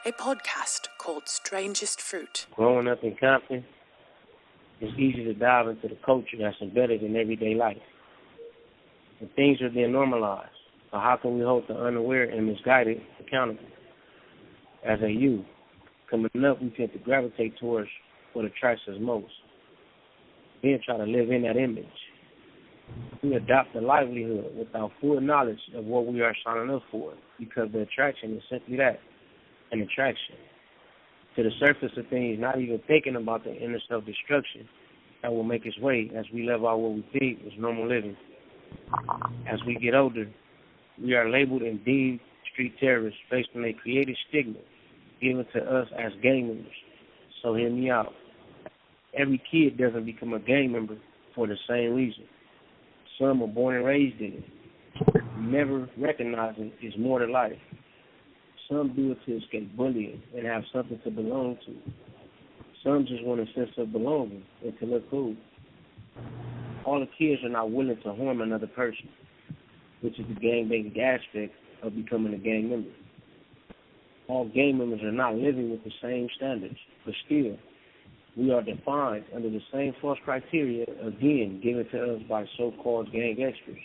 a podcast called Strangest Fruit. Growing up in Compton, it's easy to dive into the culture that's embedded in everyday life. And things are then normalized. So how can we hold the unaware and misguided accountable? As a youth, coming up, we tend to gravitate towards what attracts us most, then try to live in that image. We adopt a livelihood without full knowledge of what we are signing up for, because the attraction is simply that, an attraction. To the surface of things, not even thinking about the inner self-destruction that will make its way as we live out what we think is normal living. As we get older, we are labeled and deemed street terrorists based on a creative stigma given to us as gang members. So hear me out. Every kid doesn't become a gang member for the same reason. Some are born and raised in it, never recognizing it's more to life. Some do it to escape bullying and have something to belong to. Some just want a sense of belonging and to look cool. All the kids are not willing to harm another person, which is the gang-banging aspect of becoming a gang member. All gang members are not living with the same standards, but still, we are defined under the same false criteria, again, given to us by so-called gang experts,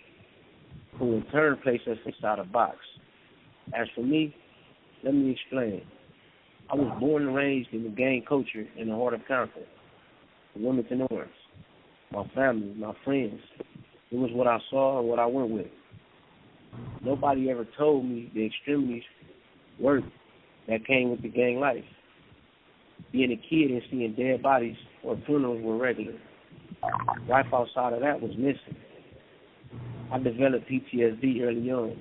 who in turn place us inside a box. As for me, let me explain. I was born and raised in the gang culture in the heart of Compton, Wilmington Orange. My family, my friends, it was what I saw and what I went with. Nobody ever told me the extremities work that came with the gang life. Being a kid and seeing dead bodies or funerals were regular. Life outside of that was missing. I developed PTSD early on.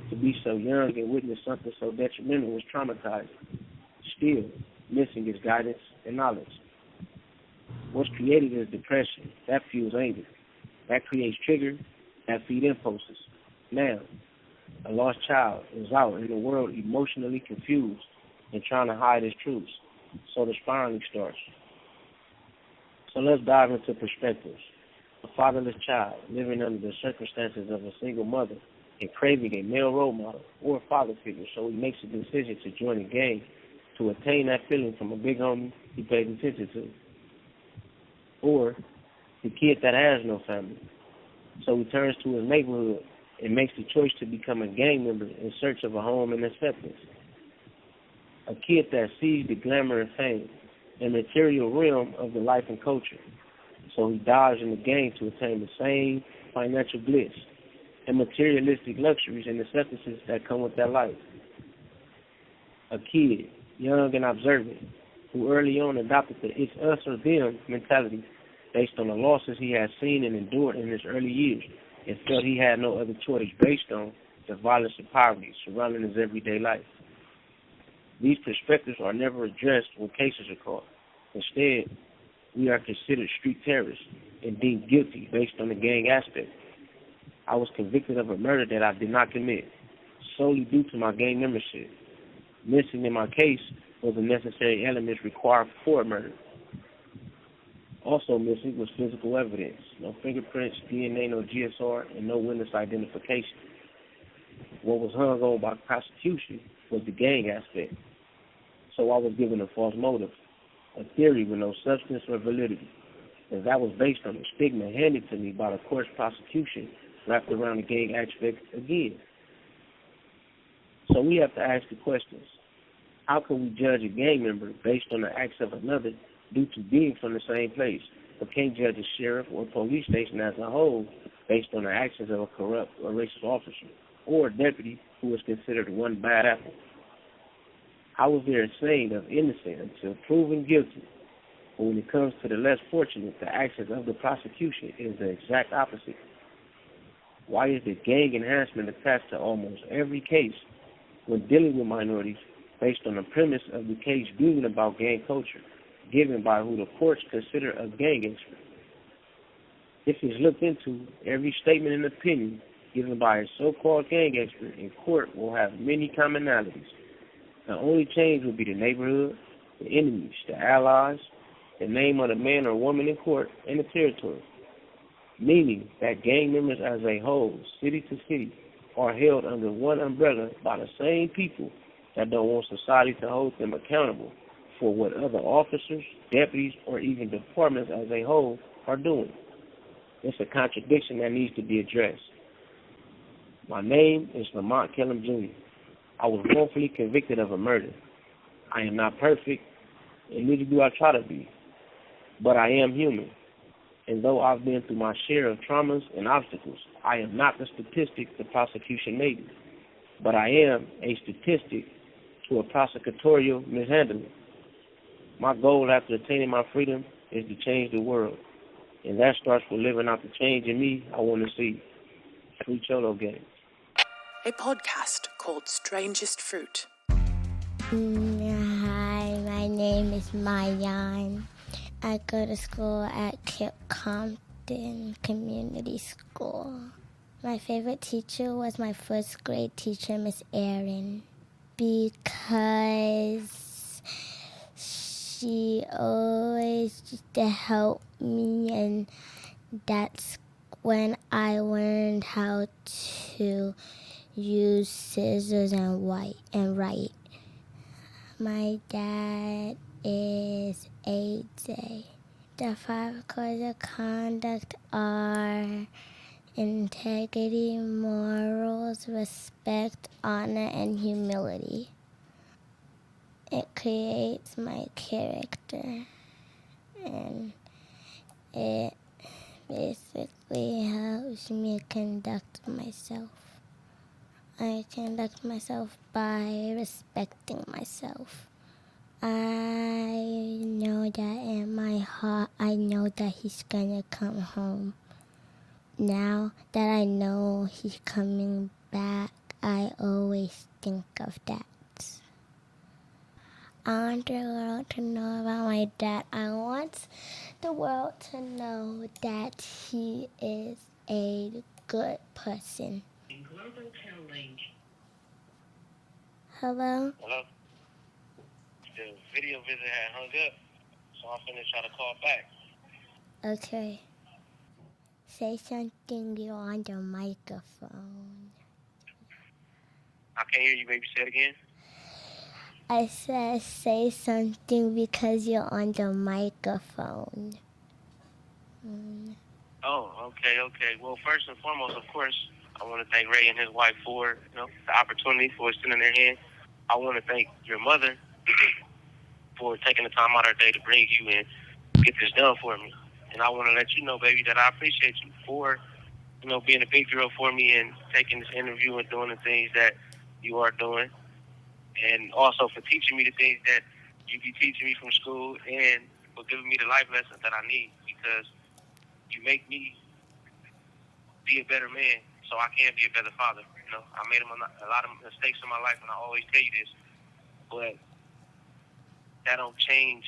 To be so young and witness something so detrimental was traumatizing. Still, missing is guidance and knowledge. What's created is depression. That fuels anger. That creates triggers that feed impulses. Now, a lost child is out in the world emotionally confused and trying to hide his truths. So the spiraling starts. So let's dive into perspectives. A fatherless child living under the circumstances of a single mother and craving a male role model or a father figure, so he makes a decision to join a gang to attain that feeling from a big homie he pays attention to. Or the kid that has no family, so he turns to his neighborhood and makes the choice to become a gang member in search of a home and acceptance. A kid that sees the glamour and fame and material realm of the life and culture, so he dives in the game to attain the same financial bliss and materialistic luxuries and acceptances that come with that life. A kid, young and observant, who early on adopted the it's us or them mentality based on the losses he had seen and endured in his early years and felt he had no other choice based on the violence and poverty surrounding his everyday life. These perspectives are never addressed when cases are caught. Instead, we are considered street terrorists and deemed guilty based on the gang aspect. I was convicted of a murder that I did not commit, solely due to my gang membership. Missing in my case was the necessary elements required for a murder. Also missing was physical evidence, no fingerprints, DNA, no GSR, and no witness identification. What was hung on by prosecution was the gang aspect. So I was given a false motive, a theory with no substance or validity, as that was based on the stigma handed to me by the court's prosecution wrapped around the gang aspect again. So we have to ask the questions. How can we judge a gang member based on the acts of another due to being from the same place, but can't judge a sheriff or police station as a whole based on the actions of a corrupt or racist officer or a deputy who is considered one bad apple? How is there a saying of innocent until proven guilty? But when it comes to the less fortunate, the actions of the prosecution is the exact opposite. Why is the gang enhancement attached to almost every case when dealing with minorities based on the premise of the case being about gang culture, given by who the courts consider a gang expert? If it's looked into, every statement and opinion given by a so-called gang expert in court will have many commonalities. The only change will be the neighborhood, the enemies, the allies, the name of the man or woman in court, and the territory. Meaning that gang members as a whole, city to city, are held under one umbrella by the same people that don't want society to hold them accountable for what other officers, deputies, or even departments as a whole are doing. It's a contradiction that needs to be addressed. My name is Lamont Kellum Jr. I was wrongfully convicted of a murder. I am not perfect, and neither do I try to be, but I am human. And though I've been through my share of traumas and obstacles, I am not the statistic the prosecution made me, but I am a statistic to a prosecutorial mishandling. My goal after attaining my freedom is to change the world, and that starts with living out the change in me I want to see. Free Cholo Gang. A podcast called Strangest Fruit. Hi, my name is Mayan. I go to school at Compton Community School. My favorite teacher was my first grade teacher, Miss Erin, because she always used to help me, and that's when I learned how to use scissors and write. My dad is AJ. The 5 codes of conduct are integrity, morals, respect, honor, and humility. It creates my character, and it basically helps me conduct myself. I conduct myself by respecting myself. I know that in my heart, I know that he's gonna come home. Now that I know he's coming back, I always think of that. I want the world to know about my dad. I want the world to know that he is a good person. Hello? Hello? The video visit had hung up, so I'm finna try to call back. Okay. Say something, you're on the microphone. I can't hear you, baby. Say it again. I said say something because you're on the microphone. Oh, okay. Well, first and foremost, of course, I want to thank Ray and his wife for the opportunity for extending their hand. I want to thank your mother for taking the time out of her day to bring you and get this done for me. And I want to let you know, baby, that I appreciate you for, being a big girl for me and taking this interview and doing the things that you are doing. And also for teaching me the things that you be teaching me from school and for giving me the life lessons that I need, because you make me be a better man so I can be a better father. I made a lot of mistakes in my life, and I always tell you this, but that don't change,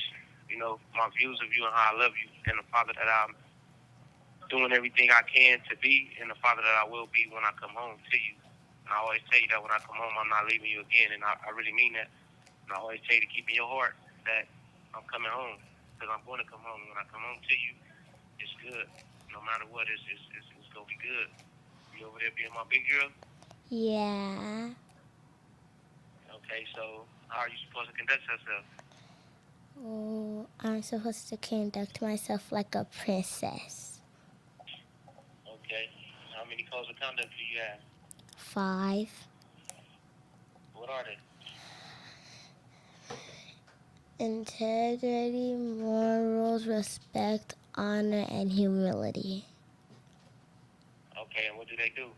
my views of you and how I love you, and the father that I'm doing everything I can to be, and the father that I will be when I come home to you. And I always tell you that when I come home, I'm not leaving you again, and I really mean that. And I always tell you to keep in your heart that I'm coming home, because I'm going to come home. When I come home to you, it's good. No matter what, it's going to be good. You over there being my big girl? Yeah. Okay, so how are you supposed to conduct yourself? Oh, I'm supposed to conduct myself like a princess. Okay. How many codes of conduct do you have? 5. What are they? Integrity, morals, respect, honor, and humility. Okay, and what do they do?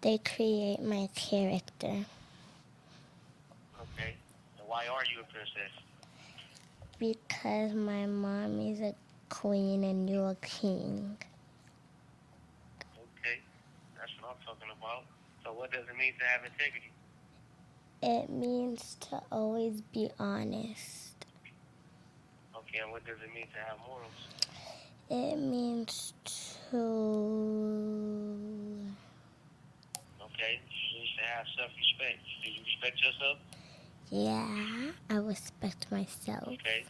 They create my character. Okay. And why are you a princess? Because my mom is a queen and you're a king. Okay. That's what I'm talking about. So what does it mean to have integrity? It means to always be honest. Okay, and what does it mean to have morals? It means to... Okay, it means to have self-respect. Do you respect yourself? Yeah, I respect myself. Okay.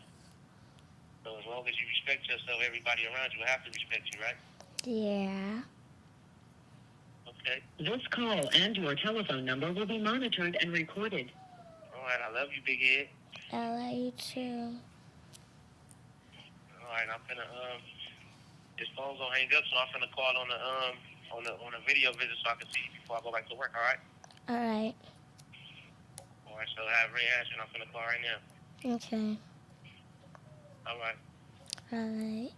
So as long as you respect yourself, everybody around you will have to respect you, right? Yeah. Okay. This call and your telephone number will be monitored and recorded. All right, I love you, big head. I love you too. All right, I'm finna this phone's gonna hang up, so I'm finna call on the video visit so I can see you before I go back to work. All right. All right. All right. So have reaction. I'm finna call right now. Okay. All right. All right.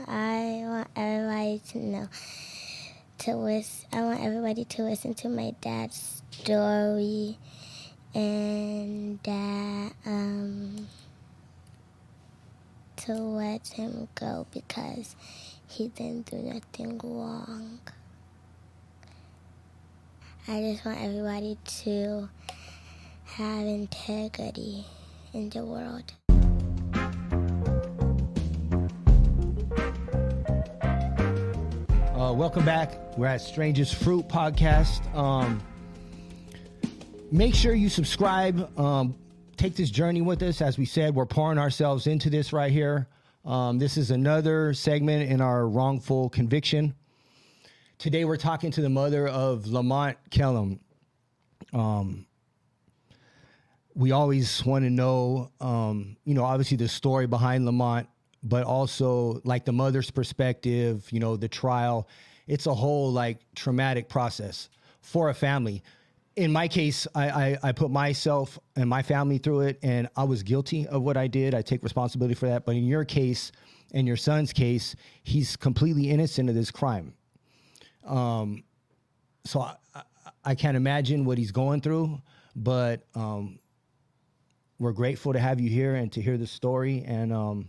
I want everybody to know I want everybody to listen to my dad's story and that to let him go because he didn't do nothing wrong. I just want everybody to have integrity in the world. Welcome back. We're at Strangest Fruit Podcast. Make sure you subscribe. Take this journey with us. As we said, we're pouring ourselves into this right here. This is another segment in our wrongful conviction. Today, we're talking to the mother of Lamont Kellum. We always want to know, obviously the story behind Lamont, but also like the mother's perspective, the trial. It's a whole traumatic process for a family. In my case, I put myself and my family through it, and I was guilty of what I did. I take responsibility for that. But in your case, in your son's case, he's completely innocent of this crime. So I can't imagine what he's going through, but we're grateful to have you here and to hear the story. And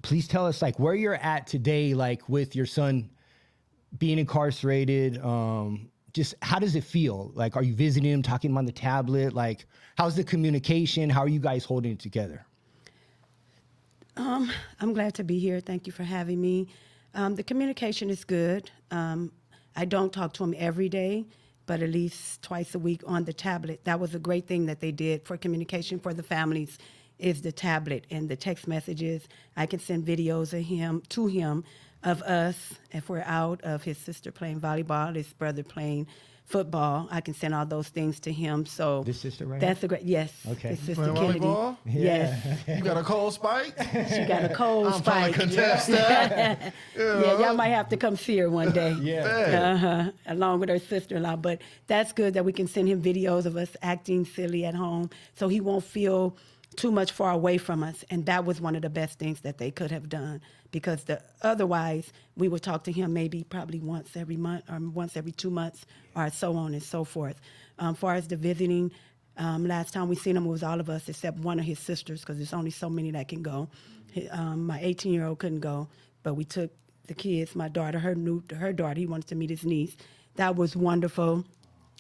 please tell us where you're at today, with your son being incarcerated. Just how does it feel? Are you visiting him, talking to him on the tablet? How's the communication? How are you guys holding it together? I'm glad to be here. Thank you for having me. The communication is good. I don't talk to him every day, but at least twice a week on the tablet. That was a great thing that they did for communication for the families, is the tablet and the text messages. I can send videos to him of us if we're out, of his sister playing volleyball, his brother playing football. I can send all those things to him. So this sister right that's now? a great, yes. Okay. His sister Playing Kennedy. volleyball? Yes. You got a cold spike? She got a cold I'm trying spike. to contest that. Yeah, y'all might have to come see her one day. Yeah. Along with her sister-in-law. But that's good that we can send him videos of us acting silly at home so he won't feel too much far away from us. And that was one of the best things that they could have done, because otherwise we would talk to him probably once every month or once every 2 months or so on and so forth. As far as the visiting, last time we seen him, it was all of us except one of his sisters, because there's only so many that can go. My 18-year-old couldn't go, but we took the kids, my daughter, her daughter, he wanted to meet his niece. That was wonderful.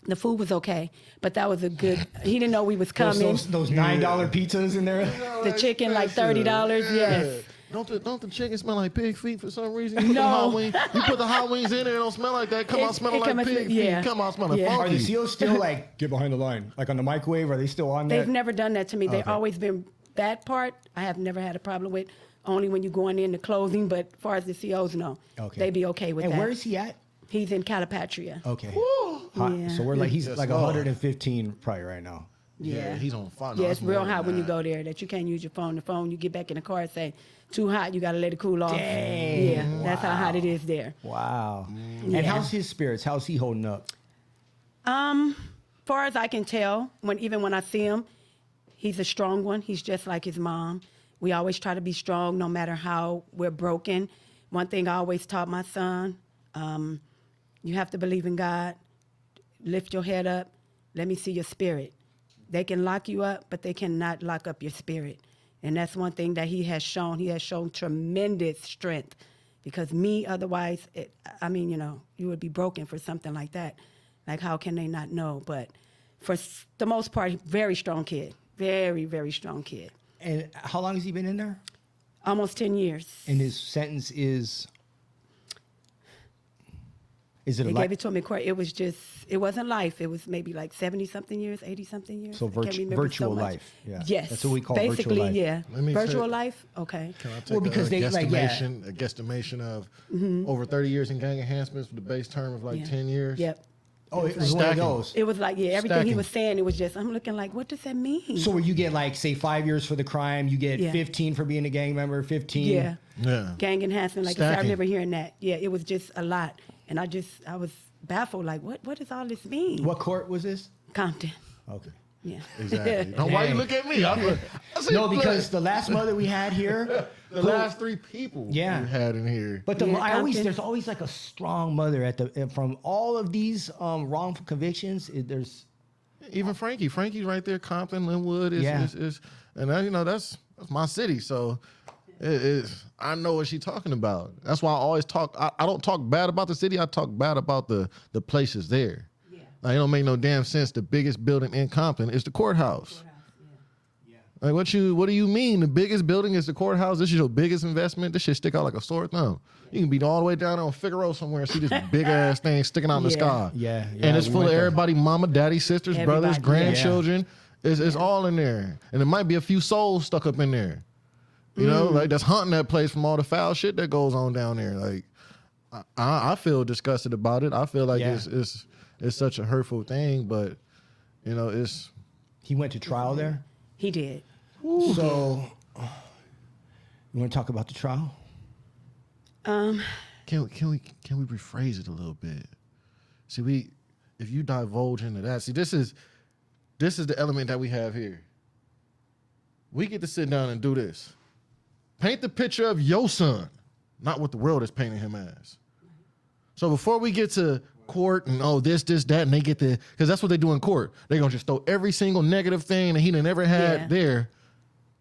The food was okay, but that was a good. He didn't know we was coming. Those $9 pizzas in there. The chicken $30. Yes. Don't the chicken smell like pig feet for some reason? You put the hot wings in there, it don't smell like that. Come out smelling like pig feet. Come out smelling funky. Are the seals still get behind the line, on the microwave? Are they still on there? They've never done that to me. They've always been that part. I have never had a problem with. Only when you're going in the closing, but as far as the COs, no. Okay. They be okay with that. And where is he at? He's in Calipatria. Okay. Hot. Yeah. So he's 115 probably right now. Yeah. He's on fire. Yeah, it's real hot when you go there, that you can't use your phone. The phone, you get back in the car and say, too hot, you got to let it cool off. Dang. Yeah, wow. That's how hot it is there. Wow. And how's his spirits? How's he holding up? Far as I can tell, even when I see him, he's a strong one. He's just like his mom. We always try to be strong no matter how we're broken. One thing I always taught my son, you have to believe in God. Lift your head up. Let me see your spirit. They can lock you up, but they cannot lock up your spirit. And that's one thing that he has shown. He has shown tremendous strength, because otherwise, you would be broken for something like that. How can they not know? But for the most part, very strong kid. Very, very strong kid. And how long has he been in there? Almost 10 years. And his sentence is? Is it They gave it to him in court. It wasn't life. It was maybe like 70-something years, 80-something years. So virtual life. Yeah. Yes. That's what we call basically, virtual life. yeah. Virtual life? Okay. Can I take a guesstimation of over 30 years in gang enhancements with the base term of like 10 years? Yep. Oh, it was one of those. It was like, everything he was saying, it was just, I'm looking like, what does that mean? So where you get like, say, 5 years for the crime, you get 15 for being a gang member, 15. Yeah. Gang enhancement, like I remember hearing that. Yeah, it was just a lot. And I was baffled, like, what does all this mean? What court was this? Compton. Okay. Yeah. Exactly. Now, why you look at me? No, because the last mother we had here, the last 3 people we had in here. But there's always like a strong mother from all of these wrongful convictions. There's even Frankie's right there. Compton, Linwood is and that's my city. So I know what she's talking about. That's why I always talk. I don't talk bad about the city. I talk bad about the places there. Like, it don't make no damn sense. The biggest building in Compton is the courthouse. Like, what do you mean? The biggest building is the courthouse? This is your biggest investment? This shit stick out like a sore thumb. You can be all the way down on Figaro somewhere and see this big ass thing sticking out in the sky. Yeah. And it's full of everybody, mama, daddy, sisters, brothers, grandchildren. It's all in there. And there might be a few souls stuck up in there. You know, like that's haunting that place from all the foul shit that goes on down there. Like, I feel disgusted about it. I feel like it's such a hurtful thing, but it's. He went to trial there? He did. So, you want to talk about the trial? Can we rephrase it a little bit? See, if you divulge into that, this is the element that we have here. We get to sit down and do this. Paint the picture of your son, not what the world is painting him as. So before we get to court and this, that, and they get the, because that's what they do in court. They're going to just throw every single negative thing that he done ever had there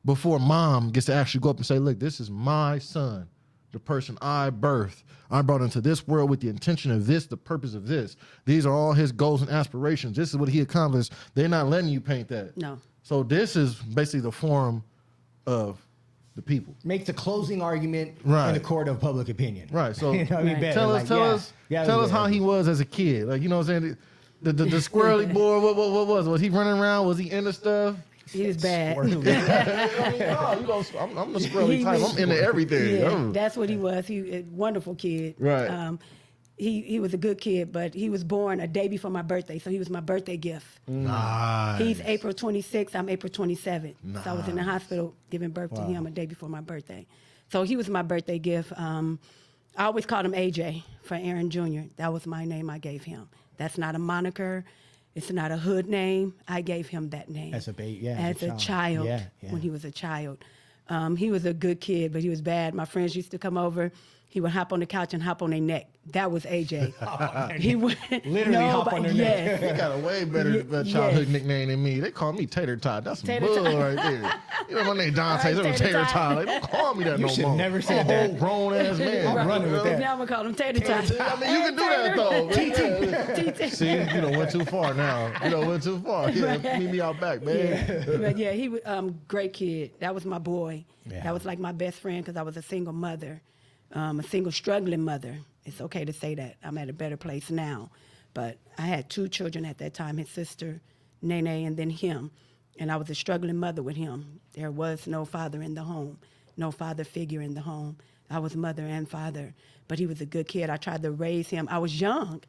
before mom gets to actually go up and say, look, this is my son, the person I birthed. I brought into this world with the intention of this, the purpose of this. These are all his goals and aspirations. This is what he accomplished. They're not letting you paint that. No. So this is basically the forum of the people. Make the closing argument in the court of public opinion. Right. So tell us how he was as a kid. Like, you know what I'm saying? The squirrely boy, what was he running around? Was he into stuff? He was bad. I'm the squirrely type. I'm into everything. Yeah, that's what he was. He was a wonderful kid. Right. He was a good kid, but he was born a day before my birthday, so he was my birthday gift. Nice. He's April 26th. I'm April 27th. Nice. So I was in the hospital giving birth to him a day before my birthday. So he was my birthday gift. I always called him AJ for Aaron Jr. That was my name I gave him. That's not a moniker. It's not a hood name. I gave him that name. As a baby, As a child. When he was a child. He was a good kid, but he was bad. My friends used to come over. He would hop on the couch and hop on their neck. That was AJ. He would literally hop on their neck. He got a way better childhood nickname than me. They call me Tater Tot. That's some bull right there. You know my name Dante. Tater Tot. Like, don't call me that no more. You should never say that. Old grown ass man. I'm running with that. Now I'm gonna call him Tater Tot. I mean, you can do that though. See, you done went too far now. Went too far. Yeah, meet me out back, man. But he was great kid. That was my boy. Yeah. That was like my best friend because I was a single mother. A single struggling mother. It's okay to say that. I'm at a better place now. But I had 2 children at that time, his sister, Nene, and then him. And I was a struggling mother with him. There was no father in the home, no father figure in the home. I was mother and father. But he was a good kid. I tried to raise him. I was young.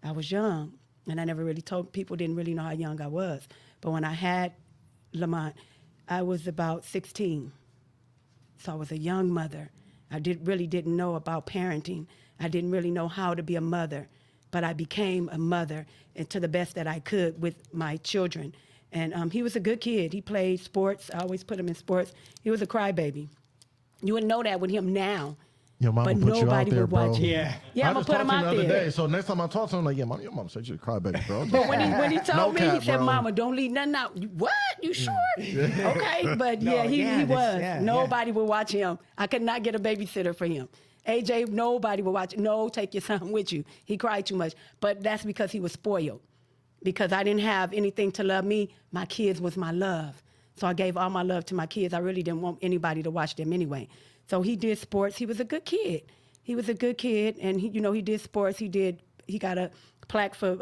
And I never really told people, didn't really know how young I was. But when I had Lamont, I was about 16. So I was a young mother. I really didn't know about parenting. I didn't really know how to be a mother, but I became a mother and to the best that I could with my children. And he was a good kid. He played sports. I always put him in sports. He was a crybaby. You wouldn't know that with him now. Your mama but put you out there, would bro. watch him. Yeah, I'm gonna put him out there. Day, so next time I talk to him, like, your mama said you're a crybaby, bro. But when he told me, he said, bro. "Mama, don't leave nothing out." What? You sure? Okay, but he was. Nobody would watch him. I could not get a babysitter for him. AJ, nobody would watch. No, take your son with you. He cried too much. But that's because he was spoiled. Because I didn't have anything to love me. My kids was my love. So I gave all my love to my kids. I really didn't want anybody to watch them anyway. So he did sports. He was a good kid. And he did sports. He did he got a plaque for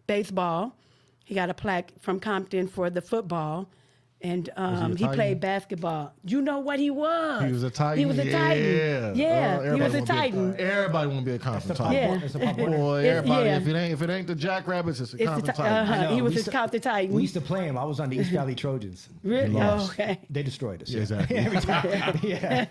baseball. He got a plaque from Compton for the football. And he played basketball. You know what he was? He was a Titan. He was a Titan. Yeah, he was a Titan. Everybody want to be a Compton Titan. Yeah. It's a pop warner. Boy, everybody. If it ain't the Jackrabbits, it's a Compton Titan. He was We his Compton Titan. We used to play him. I was on the East Valley Trojans. Really? Oh, okay. They destroyed us. Yeah, exactly. Every time. Yeah.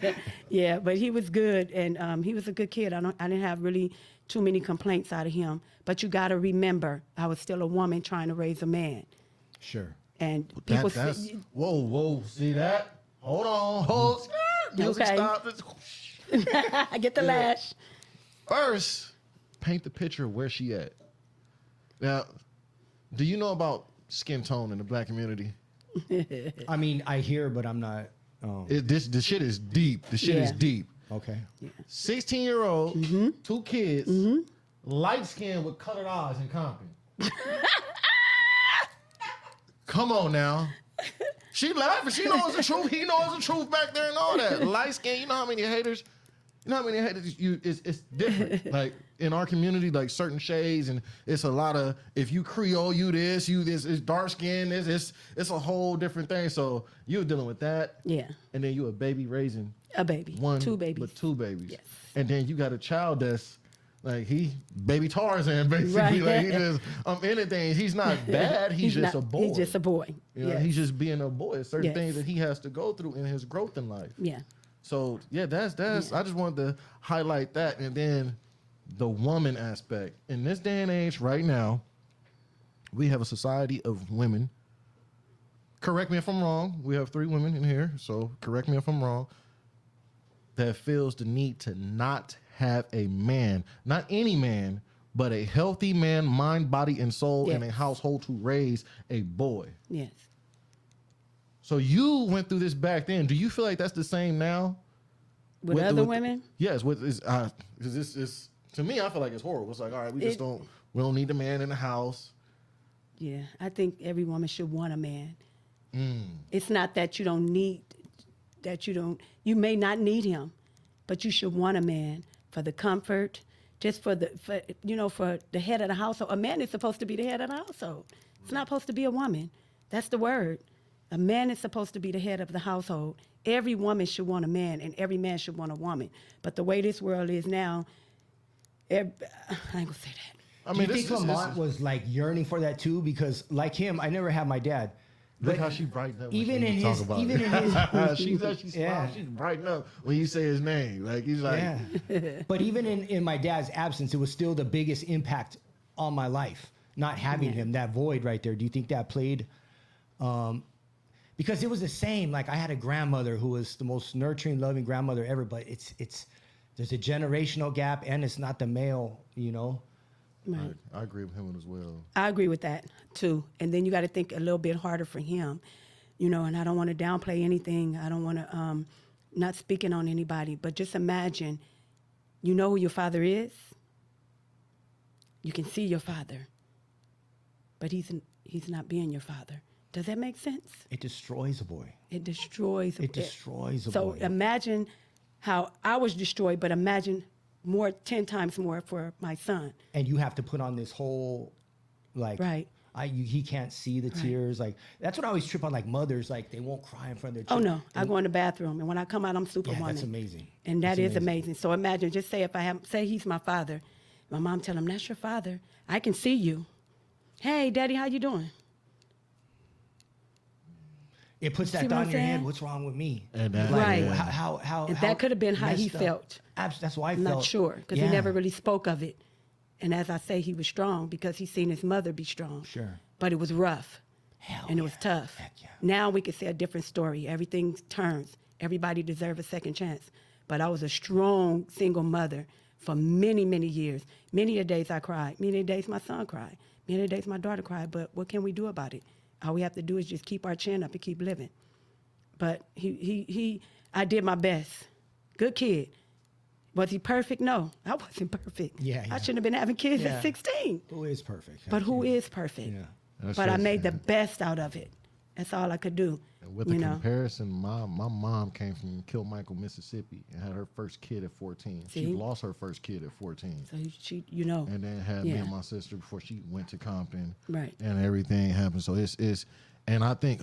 Yeah, but he was good, and he was a good kid. I didn't have really too many complaints out of him. But you got to remember, I was still a woman trying to raise a man. Sure. And people That's whoa, see that? Hold on. Okay. Stop. I get the lash. First, paint the picture of where she at. Now, do you know about skin tone in the black community? I mean, I hear, but I'm not. The shit is deep. The shit is Yeah. deep. Okay. 16-year-old, 2 kids, light skin with colored eyes in Compton. Come on now. She laughing. She knows the truth. He knows the truth back there and all that. Light skin, you know how many haters? You know how many haters it's different. Like in our community, like certain shades, and it's a lot of if you Creole, you this, it's dark skin, it's a whole different thing. So you're dealing with that. Yeah. And then you a baby raising A baby. 2 babies. But 2 babies. Yes. And then you got a child that's like baby Tarzan, basically. Right. Like he just anything. He's not bad. He's just a boy. He's just a boy. You know, Yes. he's just being a boy. Certain Yes. things that he has to go through in his growth in life. Yeah. So that's I just wanted to highlight that. And then the woman aspect. In this day and age right now, we have a society of women. Correct me if I'm wrong. We have 3 women in here, so correct me if I'm wrong. That feels the need to not have a man, not any man, but a healthy man, mind, body, and soul in a household to raise a boy. Yes. So you went through this back then. Do you feel like that's the same now? With other women? Yes. Because this is, to me, I feel like it's horrible. It's like, all right, we don't need a man in the house. Yeah. I think every woman should want a man. It's not that you don't need, you may not need him, but you should want a man for the comfort, just for the head of the household. A man is supposed to be the head of the household. It's not supposed to be a woman. That's the word. A man is supposed to be the head of the household. Every woman should want a man, and every man should want a woman. But the way this world is now, I ain't gonna say that. I Do mean, you think Lamont was like yearning for that too? Because like him, I never had my dad. Look how she brightened up. Even in his, she said she smiled. She's brightened up when you say his name. Like he's like, But even in my dad's absence, it was still the biggest impact on my life. Not having him, that void right there. Do you think that played? Because it was the same. Like I had a grandmother who was the most nurturing, loving grandmother ever. But there's a generational gap, and it's not the male. You know. Right. I agree with him as well. I agree with that too. And then you got to think a little bit harder for him, and I don't want to downplay anything. I don't want to, not speaking on anybody, but just imagine, you know who your father is. You can see your father, but he's not being your father. Does that make sense? It destroys a boy. It destroys. It destroys a boy. So imagine how I was destroyed, but imagine 10 times more for my son. And you have to put on this whole, like, right. He can't see the tears. Like that's what I always trip on. Like mothers, like they won't cry in front of their children. children. I go in the bathroom, and when I come out, I'm Superwoman. Yeah, that's amazing. And that is amazing. So imagine, just say say he's my father, my mom tell him that's your father. I can see you. Hey, Daddy, how you doing? It puts that thought in your head. What's wrong with me? And that, right. How and that could have been how he felt. That's why I I'm felt. not sure because he never really spoke of it. And as I say, he was strong because he seen his mother be strong. Sure. But it was rough. It was tough. Heck yeah. Now we could say a different story. Everything turns. Everybody deserves a second chance. But I was a strong single mother for many, many years. Many of the days I cried. Many of the days my son cried. Many of the days my daughter cried. But what can we do about it? All we have to do is just keep our chin up and keep living. But I did my best. Good kid. Was he perfect? No, I wasn't perfect. Yeah. I shouldn't have been having kids at 16. Who is perfect? But who is perfect? Yeah. But I made the best out of it. That's all I could do. And with the comparison, my mom came from Kilmichael, Mississippi, and had her first kid at 14. See? She lost her first kid at 14. So she, you know. And then had me and my sister before she went to Compton. Right. And everything happened. So it's and I think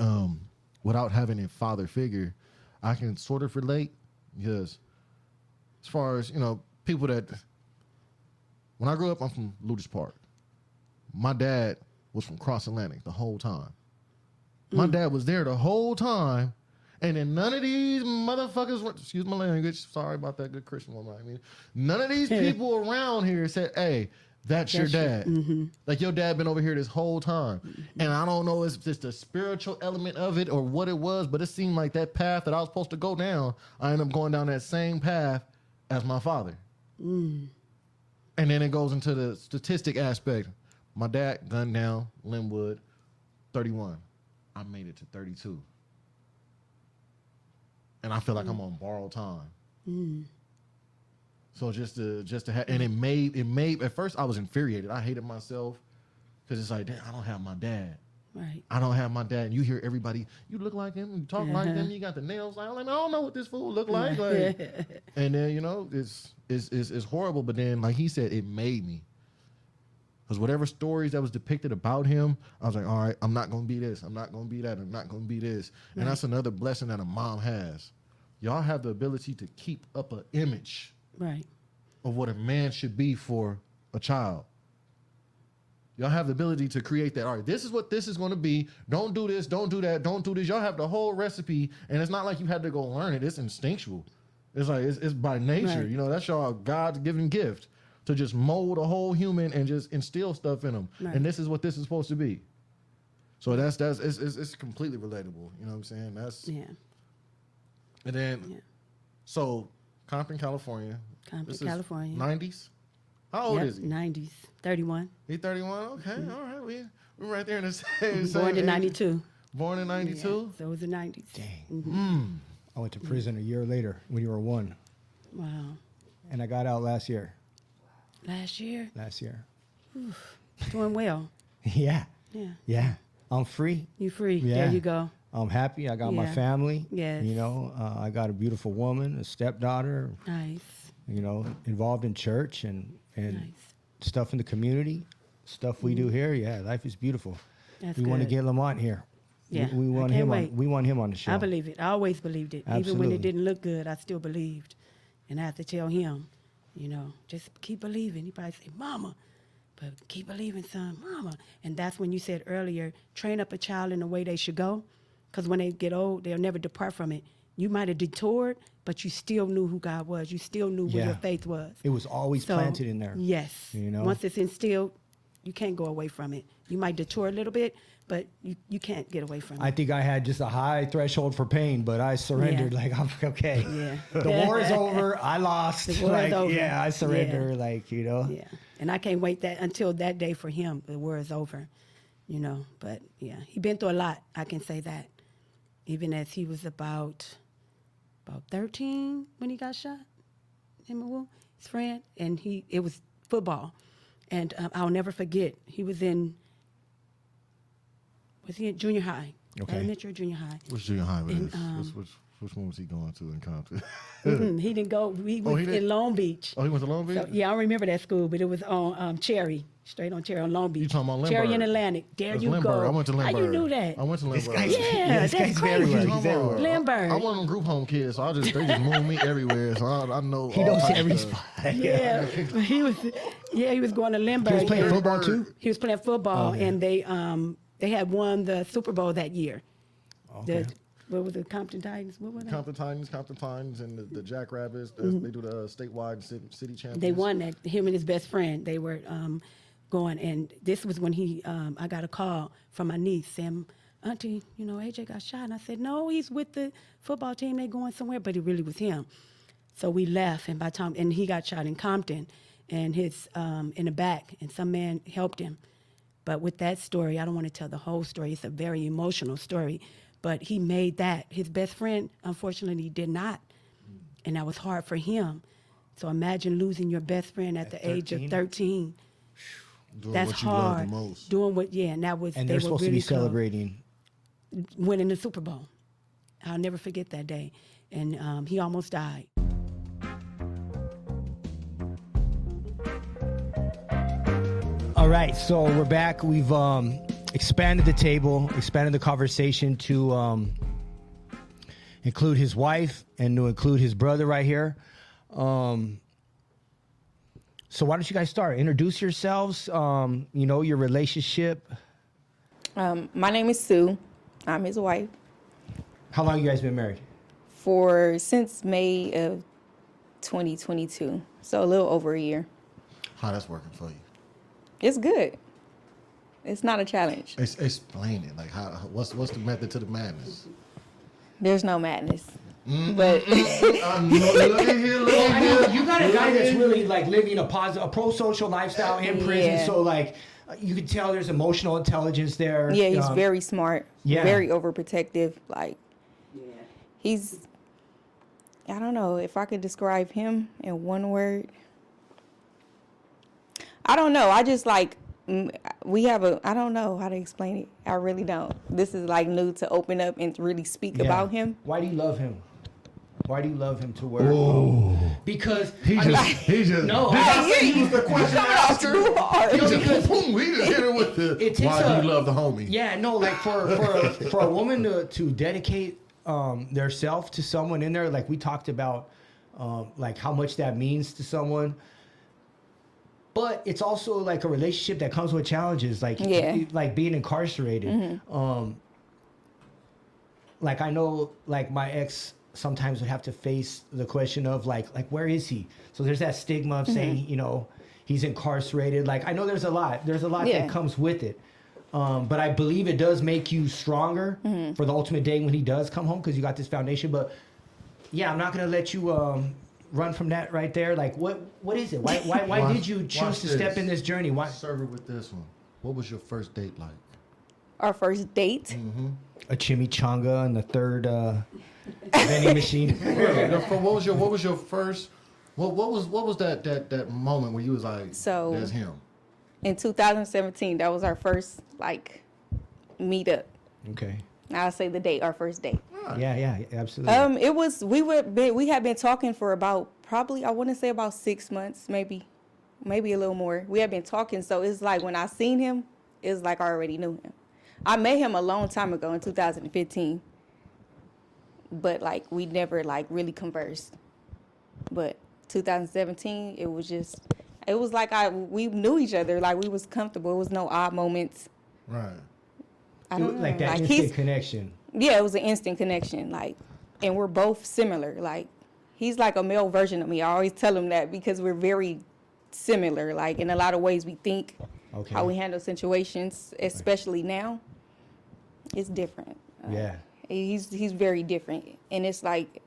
without having a father figure, I can sort of relate because as far as, you know, people that, when I grew up, I'm from Ludus Park. My dad was from Cross Atlantic the whole time. My dad was there the whole time, and then none of these motherfuckers, excuse my language, sorry about that, good Christian woman. I mean, none of these people around here said, hey, that's your dad. Like, your dad been over here this whole time. And I don't know if it's just the spiritual element of it or what it was, but it seemed like that path that I was supposed to go down, I ended up going down that same path as my father. And then it goes into the statistic aspect. My dad gunned down Linwood, 31. I made it to 32. And I feel like I'm on borrowed time. So just to have, and it made, at first I was infuriated. I hated myself because it's like, damn, I don't have my dad. Right. I don't have my dad. And you hear everybody, you look like him, you talk like him, you got the nails like, I don't know what this fool look like. And then, you know, it's horrible. But then, like he said, it made me. Because whatever stories that was depicted about him, I was like, all right, I'm not going to be this. I'm not going to be that. I'm not going to be this. And that's another blessing that a mom has. Y'all have the ability to keep up an image of what a man should be for a child. Y'all have the ability to create that. All right, this is what this is going to be. Don't do this. Don't do that. Don't do this. Y'all have the whole recipe. And it's not like you had to go learn it. It's instinctual. It's like, it's by nature. You know, that's y'all God's given gift. To just mold a whole human and just instill stuff in them. And this is what this is supposed to be. So it's completely relatable. You know what I'm saying? That's And then so Compton, California. California. 90s? How old is he? 90s. 31. He 31? Okay, all right. We're right there in the same Born in age. 92. Born in 92? Yeah, so it was the 90s. Dang. I went to prison a year later when you were 1. Wow. And I got out last year. Last year? Oof. Doing well. Yeah. I'm free. You free. Yeah. There you go. I'm happy. I got my family. Yes. You know, I got a beautiful woman, a stepdaughter. Nice. You know, involved in church and Nice. stuff in the community, stuff we do here. Yeah, life is beautiful. That's we want to good. get Lamont here. Yeah. We want him on. We want him on the show. I believe it. I always believed it. Absolutely. Even when it didn't look good, I still believed. And I have to tell him, you know, just keep believing. He probably say, Mama, but keep believing, son, Mama. And that's when you said earlier, train up a child in the way they should go. Because when they get old, they'll never depart from it. You might have detoured, but you still knew who God was. You still knew where your faith was. It was always planted in there. Yes. You know? Once it's instilled, you can't go away from it. You might detour a little bit, but you can't get away from it. I think I had just a high threshold for pain, but I surrendered. Like, I'm okay. Yeah. The war is over. I lost. The war is over. Yeah, I surrender. Like, you know. Yeah. And I can't wait until that day for him. The war is over, you know. But yeah, he been through a lot. I can say that. Even as he was about 13 when he got shot, his friend, and it was football. And I'll never forget, was he in junior high? Okay. Elementary or junior high? Which junior high was this? Which one was he going to in Compton? He didn't go. He was in Long Beach. Oh, he went to Long Beach? So, yeah, I don't remember that school, but it was on Cherry, straight on Cherry on Long Beach. You talking about Cherry Lindbergh? and Atlantic. There That's you Lindbergh. go. I went to Lindbergh. How you knew that? I went to Lindbergh. That's guy's crazy. everywhere. He's everywhere. Lindbergh. I'm one of them group home kids, so they just move me everywhere. So I know. He knows every spot. Yeah, he was going to Lindbergh. He was playing football too? He was playing football, and they had won the Super Bowl that year. Okay. What was it, Compton Titans? What was that? Compton Titans, and the Jackrabbits. They do the statewide city champions. They won that. Him and his best friend. They were going, and this was when I got a call from my niece saying, Auntie, you know, AJ got shot. And I said, no, he's with the football team. They going somewhere, but it really was him. So we left, and and he got shot in Compton, and his in the back, and some man helped him. But with that story, I don't want to tell the whole story. It's a very emotional story. But he made that. His best friend, unfortunately, did not. And that was hard for him. So imagine losing your best friend at the age of 13. Doing That's what you hard. love the most. Doing what, and that was. And they they're were supposed to really be celebrating winning the Super Bowl. I'll never forget that day. And he almost died. All right, so we're back. We've expanded the table, expanded the conversation to include his wife and to include his brother right here. So why don't you guys start? Introduce yourselves, your relationship. My name is Sue. I'm his wife. How long you guys been married? Since May of 2022, so a little over a year. How that's working for you? It's good. It's not a challenge. Explain it. Like, what's the method to the madness? There's no madness. But You got a guy that's really like living a pro-social lifestyle in prison. Yeah. So like, you can tell there's emotional intelligence there. yeah, he's very smart. yeah. Very overprotective. Like, he's. I don't know if I could describe him in one word. I don't know. I just like. I don't know how to explain it. I really don't. This is like new to open up and really speak about him. Why do you love him? Why do you love him to where? Because he just no. He was the question asker. Too hard. He just hit her with the why do you love the homie? Yeah, no, like for a woman to dedicate their self to someone in there, like we talked about, like how much that means to someone. But it's also like a relationship that comes with challenges, like like being incarcerated. Like I know, like my ex sometimes would have to face the question of like where is he? So there's that stigma of saying, he's incarcerated. Like I know there's a lot that comes with it. But I believe it does make you stronger for the ultimate day when he does come home because you got this foundation. But yeah, I'm not gonna let you run from that right there. Like what is it? Why did you choose to step in this journey? Why serve her with this one? What was your first date like? Our first date. A chimichanga and the third vending machine. What was your first? What was that moment where you was like, So there's him? in 2017, that was our first like meetup. Okay. I'll say the date, our first date. Yeah, absolutely. It was we had been talking for about probably I want to say about 6 months, maybe a little more. We had been talking, so it's like when I seen him, it's like I already knew him. I met him a long time ago in 2015, but like we never like really conversed. But 2017, it was like we knew each other, like we was comfortable. It was no odd moments. Right. I don't know. Like that instant connection. Yeah, it was an instant connection. Like, and we're both similar. Like, he's like a male version of me. I always tell him that because we're very similar. Like, in a lot of ways we think, how we handle situations, especially now, it's different. Yeah. He's very different. And it's like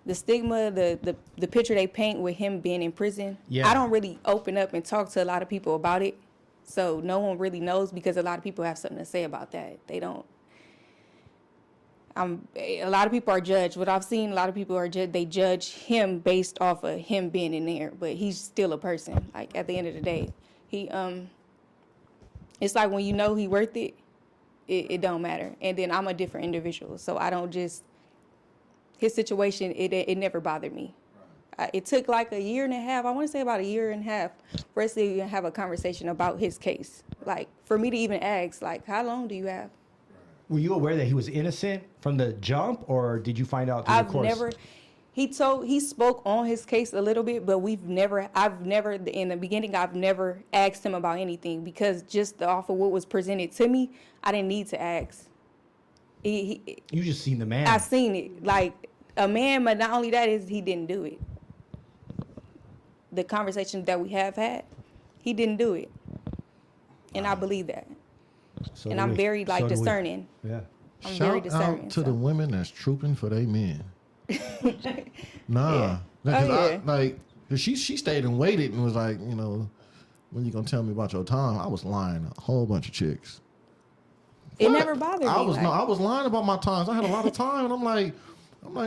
the stigma, the picture they paint with him being in prison. Yeah. I don't really open up and talk to a lot of people about it. So no one really knows because a lot of people have something to say about that. They don't. A lot of people are judged. What I've seen, a lot of people are they judge him based off of him being in there, but he's still a person. Like at the end of the day, he it's like when you know he worth it, it don't matter. And then I'm a different individual, so I don't just his situation. It never bothered me. It took like a year and a half. I want to say about a year and a half for us to even have a conversation about his case. Like for me to even ask, like, how long do you have? Were you aware that he was innocent from the jump, or did you find out through the course? He spoke on his case a little bit, but I've never, in the beginning, I've never asked him about anything because just off of what was presented to me, I didn't need to ask. You just seen the man. I seen it. Like a man, but not only that is he didn't do it. The conversation that we have had, he didn't do it. And I believe that. So and I'm very like discerning. Yeah. I'm very discerning. Shout out to the women that's trooping for their men. Nah. Yeah. Cause she stayed and waited and was like, when you gonna tell me about your time? I was lying a whole bunch of chicks. It never bothered me. I was lying about my times. I had a lot of time and I'm like,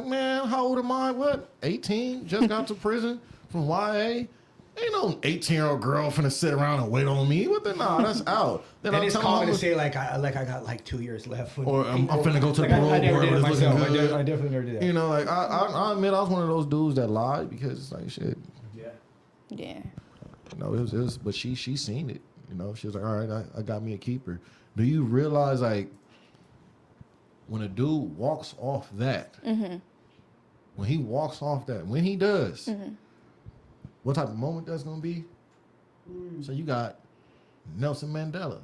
man, how old am I? What? 18? Just got to prison from YA. Ain't no 18-year-old girl finna sit around and wait on me. What the? Nah, that's out. Then And I'm it's telling common her, to say like I got like 2 years left. or I'm finna go to the parole I never board, did it but it's looking myself. good. I definitely never did that. You know, like I admit I was one of those dudes that lied because it's like shit. Yeah. You know, it was, but she seen it. You know, she was like, all right, I got me a keeper. Do you realize like when a dude walks off that, when he walks off that, when he does, what type of moment that's gonna be? So you got Nelson Mandela,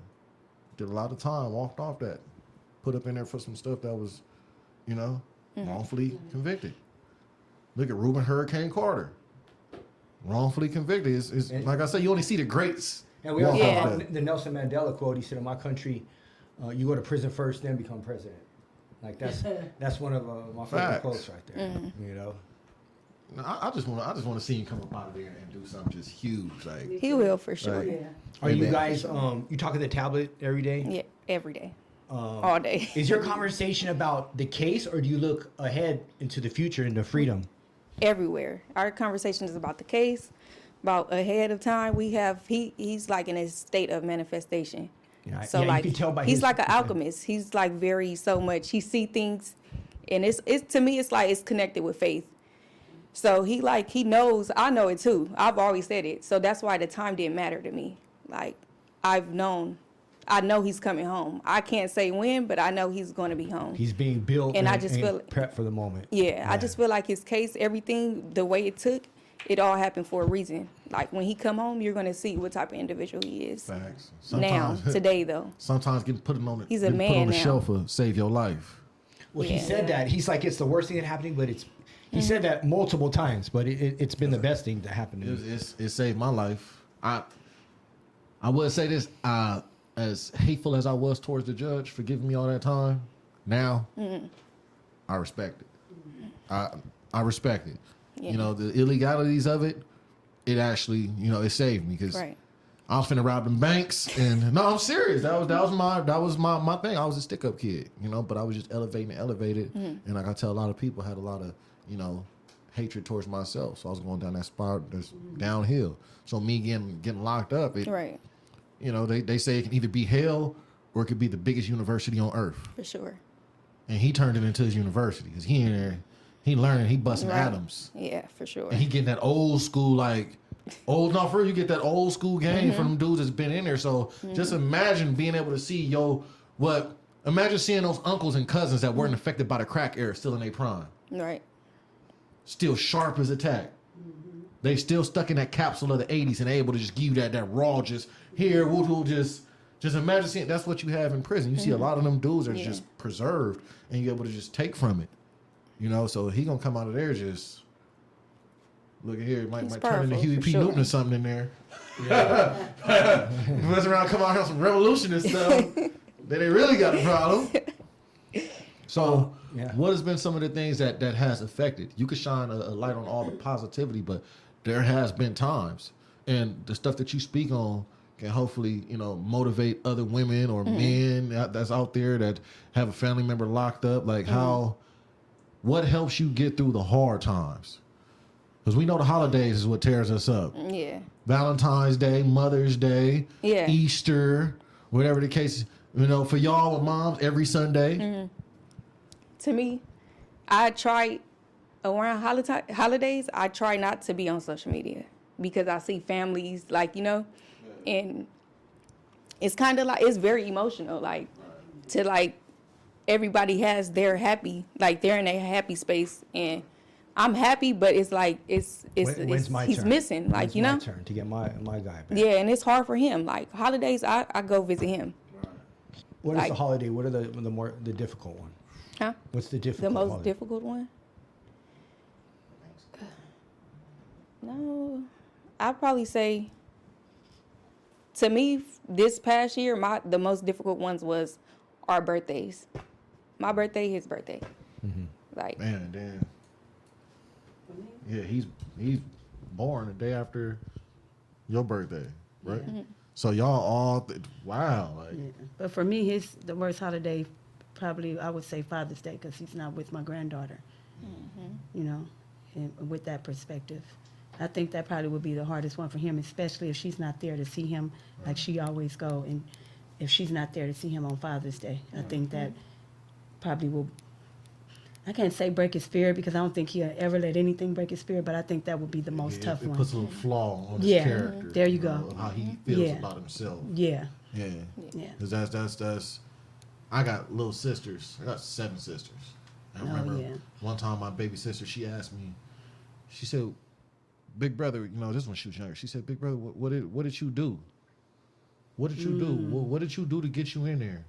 did a lot of time, walked off that, put up in there for some stuff that was, you know, wrongfully convicted. Look at Reuben Hurricane Carter, wrongfully convicted. Is like I said, you only see the greats. And we also walk off have that. the Nelson Mandela quote. He said, "In my country, you go to prison first, then become president." Like that's one of my favorite Facts. quotes right there. You know. No, I just want to see him come up out of there and do something just huge. Like He will for sure. Like, Are you Amen. guys you talk to the tablet every day? Yeah, every day. All day. Is your conversation about the case, or do you look ahead into the future, into freedom? Everywhere. Our conversation is about the case, about ahead of time. He's like in a state of manifestation. Yeah, So you like can tell by he's his- like an alchemist. He's like very so much. He see things, and it's to me it's like it's connected with faith. So he knows. I know it too. I've always said it. So that's why the time didn't matter to me. Like I know he's coming home. I can't say when, but I know he's going to be home. He's being built, And I just feel- prepped for the moment. Yeah, I just feel like his case, everything, the way it took, it all happened for a reason. Like when he come home, you're gonna see what type of individual he is. facts. Now, today though. Sometimes getting put on He's a getting put man on the now. shelf will save your life. Well, he Yeah. said that. He's like, it's the worst thing that happening, but he said that multiple times, but it's been the best thing that happened to me. It saved my life. I would say this, as hateful as I was towards the judge for giving me all that time, now I respect it. I respect it. Yeah. You know, the illegalities of it, it actually, you know, it saved me because Right. I was finna rob them banks, and no, I'm serious. That was my thing. I was a stick up kid, you know, but I was just elevated, and like I tell a lot of people, I had a lot of, you know, hatred towards myself. So I was going down that spiral, that's downhill. So me getting locked up, it, Right. you know, they say it can either be hell or it could be the biggest university on earth. For sure. And he turned it into his university because he in there, he learning, he busting Right. atoms, Yeah, for sure. and he getting that old school for real, you get that old school game from them dudes that's been in there. So just imagine being able to see imagine seeing those uncles and cousins that weren't affected by the crack era still in their prime, Right. still sharp as a tack. They still stuck in that capsule of the 80s and able to just give you that raw, just here, just imagine seeing that's what you have in prison. You see a lot of them dudes are just preserved and you're able to just take from it. You know, so he gonna come out of there just look at here, might turn into powerful, Huey for P. sure. Newton or something in there. Mess around, come out here some revolutionist stuff. Then they really got a problem. So, what has been some of the things that has affected? You could shine a light on all the positivity, but there has been times, and the stuff that you speak on can hopefully, you know, motivate other women or men that's out there that have a family member locked up. Like what helps you get through the hard times? Because we know the holidays is what tears us up. Yeah. Valentine's Day, Mother's Day, Yeah. Easter, whatever the case. You know, for y'all with moms, every Sunday. To me, I try around holidays, I try not to be on social media because I see families and it's kind of like, it's very emotional, everybody has their happy, they're in a happy space and I'm happy, but it's like, When's my he's turn? missing, When's my turn to get my guy back? Yeah, and it's hard for him. Holidays, I go visit him. What is the holiday? What are the difficult one? Huh? What's the difficult The most holiday? difficult one? No, I'd probably say, to me, this past year, the most difficult ones was our birthdays. My birthday, his birthday. Man, damn. Yeah, he's born the day after your birthday, right? So y'all all, wow. But for me, the worst holiday, probably I would say Father's Day, because he's not with my granddaughter. You know, and with that perspective, I think that probably would be the hardest one for him, especially if she's not there to see him like she always go, and if she's not there to see him on Father's Day. I think that probably will, I can't say break his spirit because I don't think he'll ever let anything break his spirit, but I think that would be the most tough it one. puts a little flaw on his Yeah, character. there you go. Of how he feels about himself. Yeah. Yeah. Yeah. Because that's. I got little sisters. I got 7 sisters. I remember one time my baby sister, she asked me, she said, "Big brother, this when she was younger." She said, "Big brother, what did you do? What did you do? What did you do to get you in there?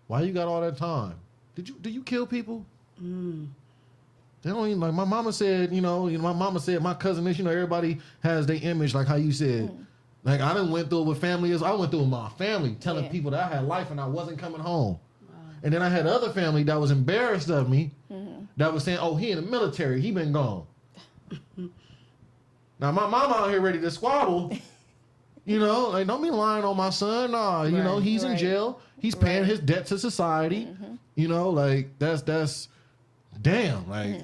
Why you got all that time? Did you kill people?" They don't even, like my mama said, my mama said my cousin is, everybody has their image, like how you said. Like I done went through it with family. I went through it with my family, telling people that I had life and I wasn't coming home. And then I had other family that was embarrassed of me, that was saying, "Oh, he in the military, he been gone." Now my mama out here ready to squabble. Like don't be lying on my son. Nah, he's in jail. He's paying his debt to society. Like that's damn. Like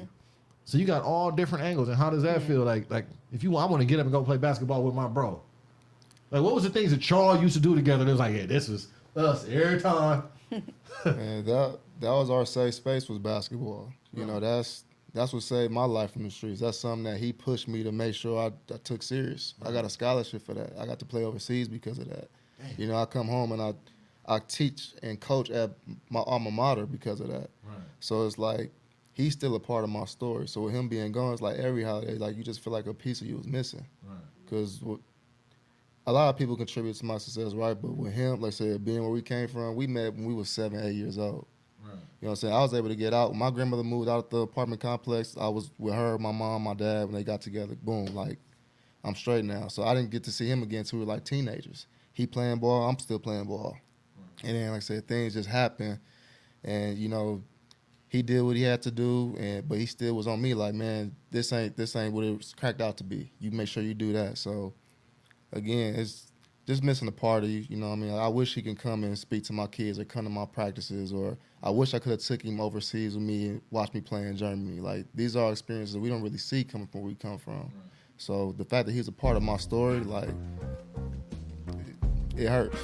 so you got all different angles. And how does that feel? Like if I want to get up and go play basketball with my bro. Like what was the things that Charles used to do together? It was like, yeah, this was us every time. Man, that was our safe space, was basketball. That's what saved my life from the streets. That's something that he pushed me to make sure I took serious. I got a scholarship for that. I got to play overseas because of that. Dang. I come home and I teach and coach at my alma mater because of that. Right. So it's like he's still a part of my story. So with him being gone, it's like every holiday, like you just feel like a piece of you was missing. Because a lot of people contribute to my success, right? But with him, like I said, being where we came from, we met when we were 7, 8 years old. Right. You know what I'm saying? I was able to get out. When my grandmother moved out of the apartment complex, I was with her, my mom, my dad, when they got together. Boom, like, I'm straight now. So I didn't get to see him again until we were like teenagers. He playing ball, I'm still playing ball. Right. And then, like I said, things just happened. And, he did what he had to do, but he still was on me like, man, this ain't what it was cracked out to be. You make sure you do that. So, again, it's just missing a part of you. I wish he can come and speak to my kids or come to my practices, or I wish I could have took him overseas with me and watched me play in Germany. Like, these are experiences we don't really see coming from where we come from. Right. So the fact that he's a part of my story, like, it hurts.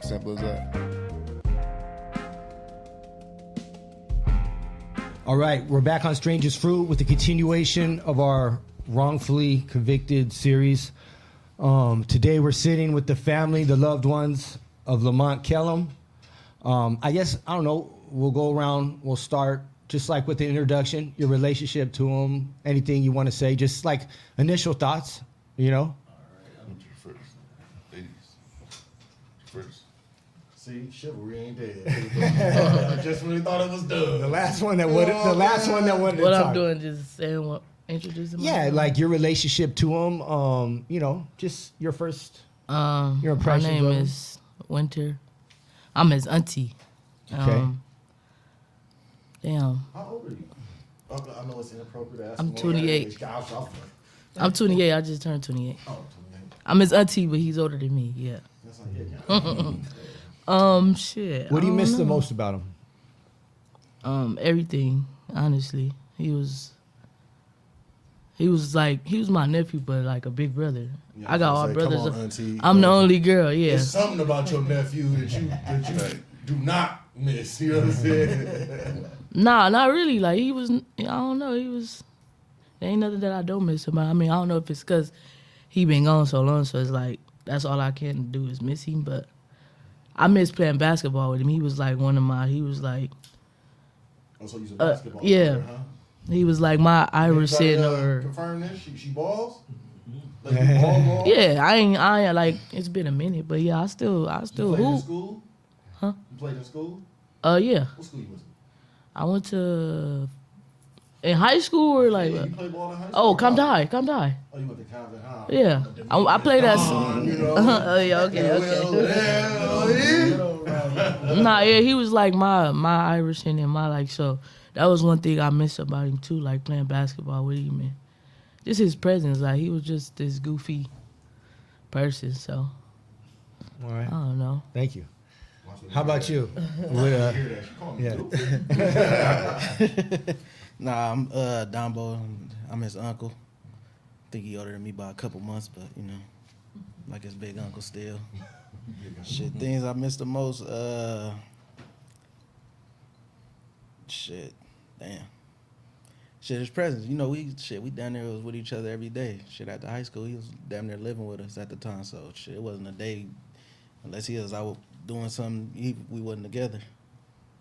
Simple as that. All right, we're back on Strangest Fruit with the continuation of our Wrongfully Convicted series. Today we're sitting with the family, the loved ones of Lamont Kellum. I guess, I don't know, we'll go around, we'll start just like with the introduction, your relationship to him, anything you want to say, just like initial thoughts, All right, I'm first. Ladies, first. See, chivalry ain't dead. I just really thought it was done. The last one that wanted to What talk. I'm doing, just saying what, introducing myself. Yeah, like your relationship to him, just your first, your impressions. My name of him. is Winter. I'm his auntie. Okay. Damn. How old are you? I know it's inappropriate to ask. I'm 28. I'm I'm 28. I just turned 28. Oh, 28. I'm his auntie, but he's older than me. Yeah. That's like, Shit. What do you miss the know. most about him? Everything. Honestly, he was my nephew, but like a big brother. Yeah, I got all say, brothers. come on, auntie. I'm the only girl. Yeah. There's something about your nephew that you do not miss. You know what I'm saying? Nah, not really. Like he was. I don't know. There ain't nothing that I don't miss about. I mean, I don't know if it's because he been gone so long, so it's like that's all I can do is miss him. But I miss playing basketball with him. He was like one of my. He was like. Oh, so he's a basketball yeah. player, huh? He was like my Iverson or. Confirm this? She balls? Like you ball? Yeah, I ain't like it's been a minute, but yeah, I still You played in hoop. school? Huh? You played in school? Yeah. What school you went to? I went to in high school or like. Yeah, you played ball in high school? Oh, Compton High. Oh, you went to Compton High. Yeah, I played at. You know? Oh yeah, okay. Nah, yeah, he was like my Iverson and my like so. That was one thing I miss about him too, like playing basketball with him and just his presence. Like he was just this goofy person. So All right. I don't know. Thank you. How about you? Nah, I'm Dombo. I'm his uncle. think he older than me by a couple months, but you know, like his big uncle still. Shit, things I miss the most. Shit, damn. Shit, his presence. You know, we down there was with each other every day. Shit, after high school, he was damn near living with us at the time. So shit, it wasn't a day unless he was out doing something. We wasn't together.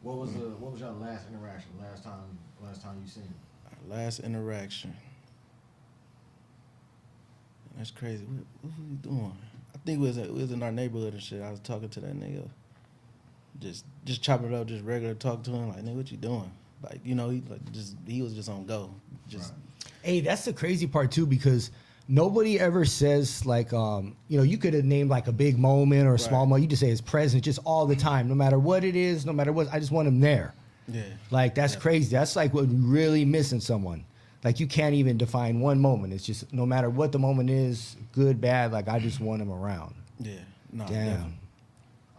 What was your last interaction? Last time you seen him? Our last interaction. That's crazy. What was we doing? I think it was in our neighborhood and shit. I was talking to that nigga. Just chopping it up, just regular talk to him. Like, nigga, what you doing? Like, you know, he was just on go. Just. Right. Hey, that's the crazy part too, because nobody ever says like, you know, you could have named like a big moment or a small moment. You just say his presence just all the time, no matter what it is, no matter what. I just want him there. Yeah. Like that's crazy. That's like what really missing someone. Like you can't even define one moment. It's just no matter what the moment is, good, bad. Like I just want him around. Yeah. No. Damn. Definitely.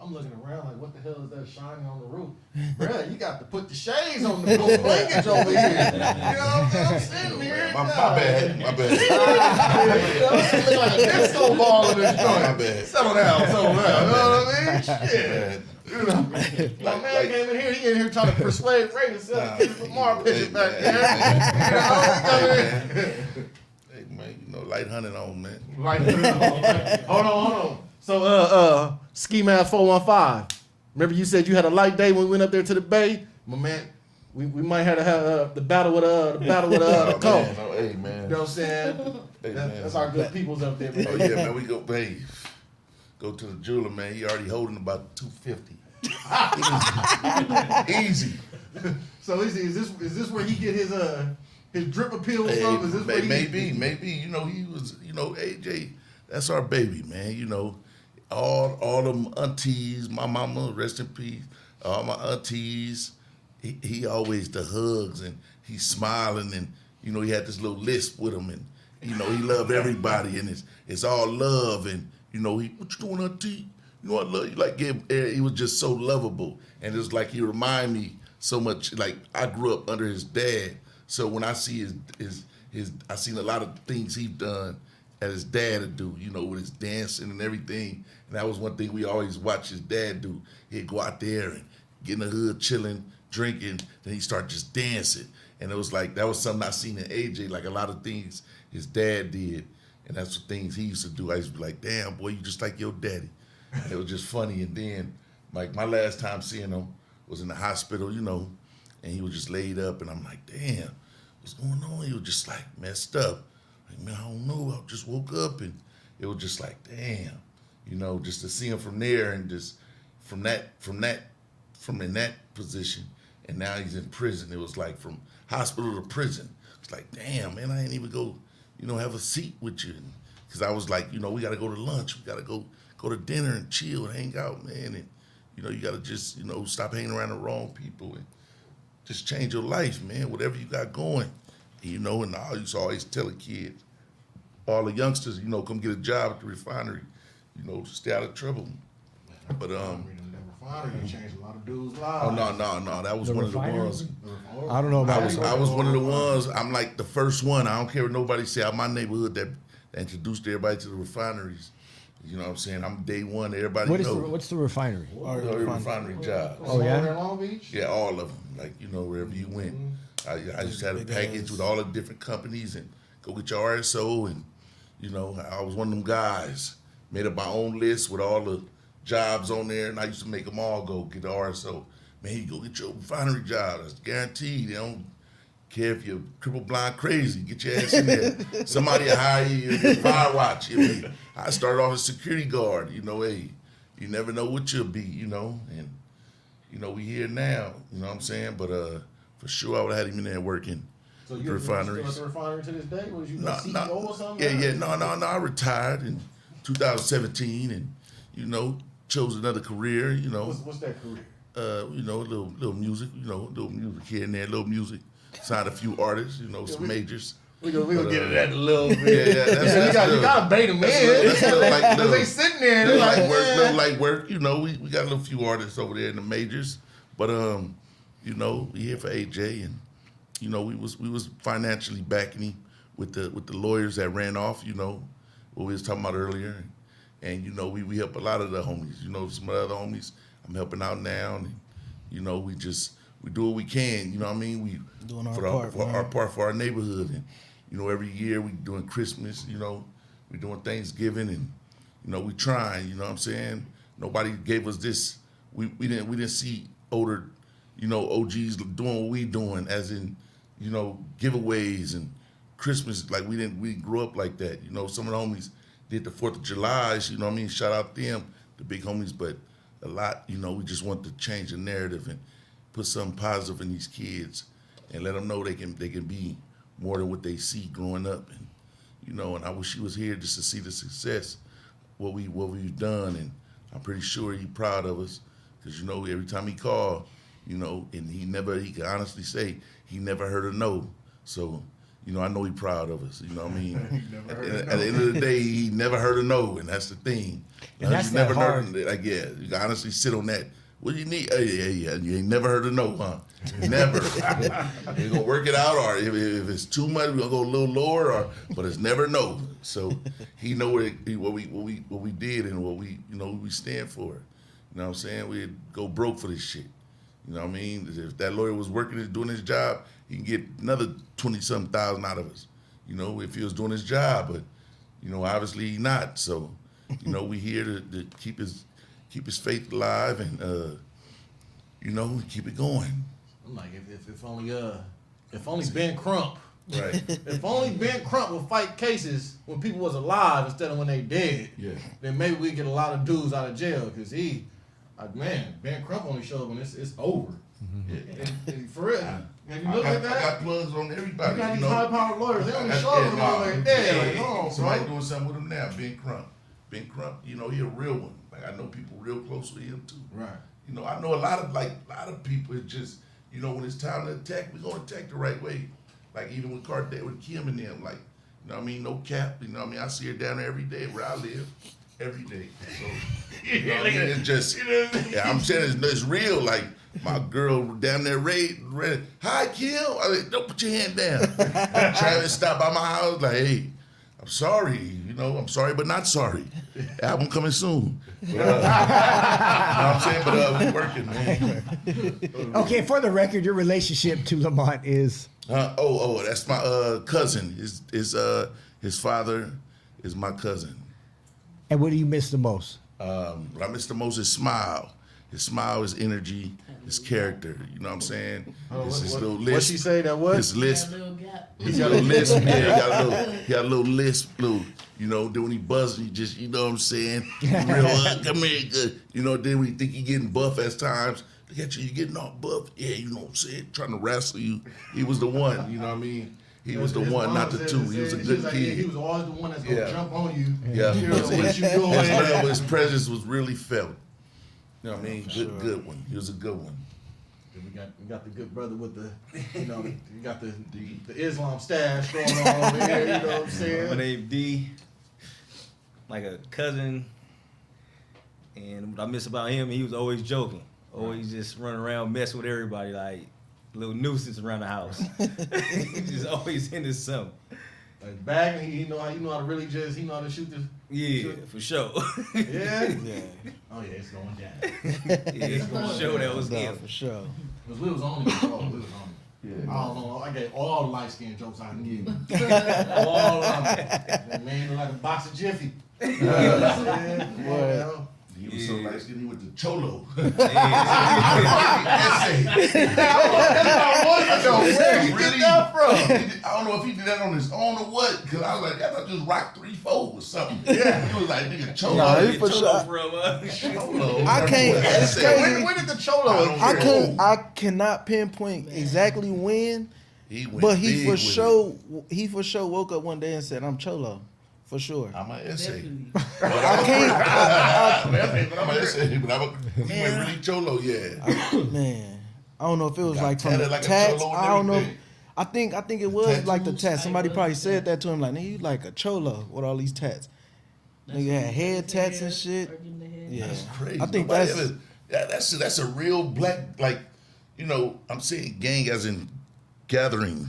I'm looking around like, what the hell is that shining on the roof? Bruh, you got to put the shades on the blue blankets over here. You know what I'm saying? I'm sitting here. My bad. You know, it look like a disco ball in this joint. My bad. Settle down. You know what I mean? Shit. You know, my man came in here. He in here trying to persuade Ray to sell Lamar pictures back there. Hey man, you know, light hunting on, man. Light hunting on, man. Hold on. So, Ski Mask 415. Remember you said you had a light day when we went up there to the Bay? My man, we might have to have the battle with the coat. Hey man. You know what I'm saying? Hey, that's our good peoples up there. Oh yeah, man. We go to the jeweler, man. He already holding about 250. Easy. So is this where he get his drip appeals from? Is this where maybe. You know, he was. You know, AJ. That's our baby, man. You know, all them aunties, my mama, rest in peace, all my aunties, he always the hugs and he's smiling and, you know, he had this little lisp with him and, you know, he loved everybody and it's all love and, you know, what you doing, auntie? You know, I love you. Like, he was just so lovable and it was like he remind me so much, like I grew up under his dad. So when I see I seen a lot of things he's done as his dad would do, you know, with his dancing and everything. And that was one thing we always watched his dad do. He'd go out there and get in the hood, chilling, drinking, then he'd start just dancing. And it was like, that was something I seen in AJ, like a lot of things his dad did. And that's the things he used to do. I used to be like, damn, boy, you just like your daddy. And it was just funny. And then, like, my last time seeing him was in the hospital, you know, and he was just laid up. And I'm like, damn, what's going on? He was just, like, messed up. Like, man, I don't know. I just woke up and it was just like, damn, you know, just to see him from there and just from in that position. And now he's in prison. It was like from hospital to prison. It's like, damn, man, I ain't even go, you know, have a seat with you. Because I was like, you know, we got to go to lunch. We got to go to dinner and chill and hang out, man. And, you know, you got to just, you know, stop hanging around the wrong people and just change your life, man, whatever you got going. You know, and I used to always tell the kids, all the youngsters, you know, come get a job at the refinery, you know, to stay out of trouble. But refinery changed a lot of dudes' lives. Oh no, that was one of the ones. I don't know about I was one of the ones. I'm like the first one. I don't care what nobody say. I'm my neighborhood that introduced everybody to the refineries. You know what I'm saying? I'm day one. Everybody knows. What's the refinery? Every refinery job. Oh yeah. In Long Beach? Yeah, all of them. Like, you know, wherever you went. I just had a package with all the different companies and go get your RSO and, you know, I was one of them guys. Made up my own list with all the jobs on there and I used to make them all go get the RSO. Man, you go get your refinery job. That's guaranteed. They don't care if you're triple blind crazy. Get your ass in there. Somebody will hire you. Fire watch. I started off as security guard. You know, hey, you never know what you'll be, you know. And, you know, we here now. You know what I'm saying? But for sure, I would have had him in there working. So you're still at the refinery to this day? Was you CEO or something? Yeah. No. I retired in 2017 and, you know, chose another career, you know. What's that career? You know, little music, you know, little music here and there, little music. Signed a few artists, you know, some majors. We gonna get into that in a little bit. Yeah, you gotta bait them in. Because they sitting there and little light work, you know, we got a little few artists over there in the majors. But you know, we here for AJ and, you know, we was financially backing him with the lawyers that ran off, what we was talking about earlier. And we help a lot of the homies. Some of the other homies I'm helping out now. And, we do what we can, you know what I mean? We doing our part for our neighborhood. And, every year we doing Christmas, we doing Thanksgiving, and, we trying, you know what I'm saying? Nobody gave us this. We didn't see older, OGs doing what we doing, as in, giveaways and Christmas. Like we grew up like that. Some of the homies did the 4th of July, you know what I mean? Shout out them, the big homies, but a lot, we just want to change the narrative and put something positive in these kids and let them know they can be more than what they see growing up. And, and I wish he was here just to see the success, what we've done. And I'm pretty sure he's proud of us because, every time he called, and he can honestly say he never heard a no. So, I know he's proud of us. You know what I mean? At the end of the day, he never heard a no, and that's the thing. And that's never hard. You can honestly sit on that. What do you need? Yeah, you ain't never heard a no, huh? Never. We're gonna work it out, or if it's too much, we're gonna go a little lower, but it's never no. So he know what we did and what we stand for. You know what I'm saying? We'd go broke for this shit. You know what I mean? If that lawyer was working and doing his job, he can get another 20-something thousand out of us. If he was doing his job, but obviously he's not. So we here to keep his faith alive and keep it going. I'm like, if only Ben Crump, right? If only Ben Crump would fight cases when people was alive instead of when they dead. Yeah. Then maybe we get a lot of dudes out of jail because Ben Crump only shows when it's over. Mm-hmm. And for real, have you looked at that? I got plugs on everybody. You got these high-powered lawyers. They only show them when they're dead. Like, oh, somebody doing something with him now. Ben Crump. He a real one. Like I know people real close with him too. Right. I know a lot of people. It's just when it's time to attack, we're gonna attack the right way. Like even with Kim and them, like no cap. I see her down there every day where I live. Every day. So, it's just, I'm saying it's real. Like, my girl down there, Ray, hi, Kim. I like, don't put your hand down. Travis stopped by my house, like, hey, I'm sorry. I'm sorry, but not sorry. Album coming soon. But, you know what I'm saying? But we working, man. Okay, for the record, your relationship to Lamont is? That's my cousin. His father is my cousin. And what do you miss the most? What I miss the most is smile. His smile, his energy, his character. You know what I'm saying? His little lisp. What she say that was? His lisp. He got a little lisp. Yeah, he got a little lisp. Then when he buzzes, he just, you know what I'm saying? Real, come here, good. Then we think he getting buff at times. Look at you getting all buff. Yeah, you know what I'm saying? Trying to wrestle you. He was the one, you know what I mean? He was the one, not the two. He was a good kid. He was always the one that's going to jump on you. Yeah. What you doing? His presence was really felt. You know what I mean? Good one. He was a good one. We got the good brother with the, you got the Islam stash going on over here. You know what I'm saying? My name D, like a cousin, and what I miss about him, he was always joking, always just running around messing with everybody, like a little nuisance around the house. Just always into something. Like back, he know how to really he know how to shoot this. Yeah, for sure. Yeah? Yeah. Oh yeah, it's going down. Yeah, it's going to show that was him. For sure. Because we was on it. Yeah. I don't know. I gave all the light skinned jokes I can give. All of them. That man look like a box of Jiffy. He was so light skinned, he went to Cholo. Where he get that from? I don't know if he did that on his own or what, because I was like, I thought just rock 3-4 or something. Yeah. He was like, nigga, Cholo. Nah, he for sure. Cholo. I can't. It's crazy. When did the Cholo? I cannot pinpoint exactly when, but he for sure woke up one day and said, "I'm Cholo." For sure. I'm an essay. I can't. I'm an essay, but he went really Cholo, yeah. Man, I don't know if it was like from the like tats. I don't know. I think it was tattoos, like the tats. Somebody probably said that to him, like, "Nigga, you like a Cholo with all these tats." Nigga had head tats and shit. Yeah, that's crazy. I think that's a real black, like, I'm saying gang as in gathering.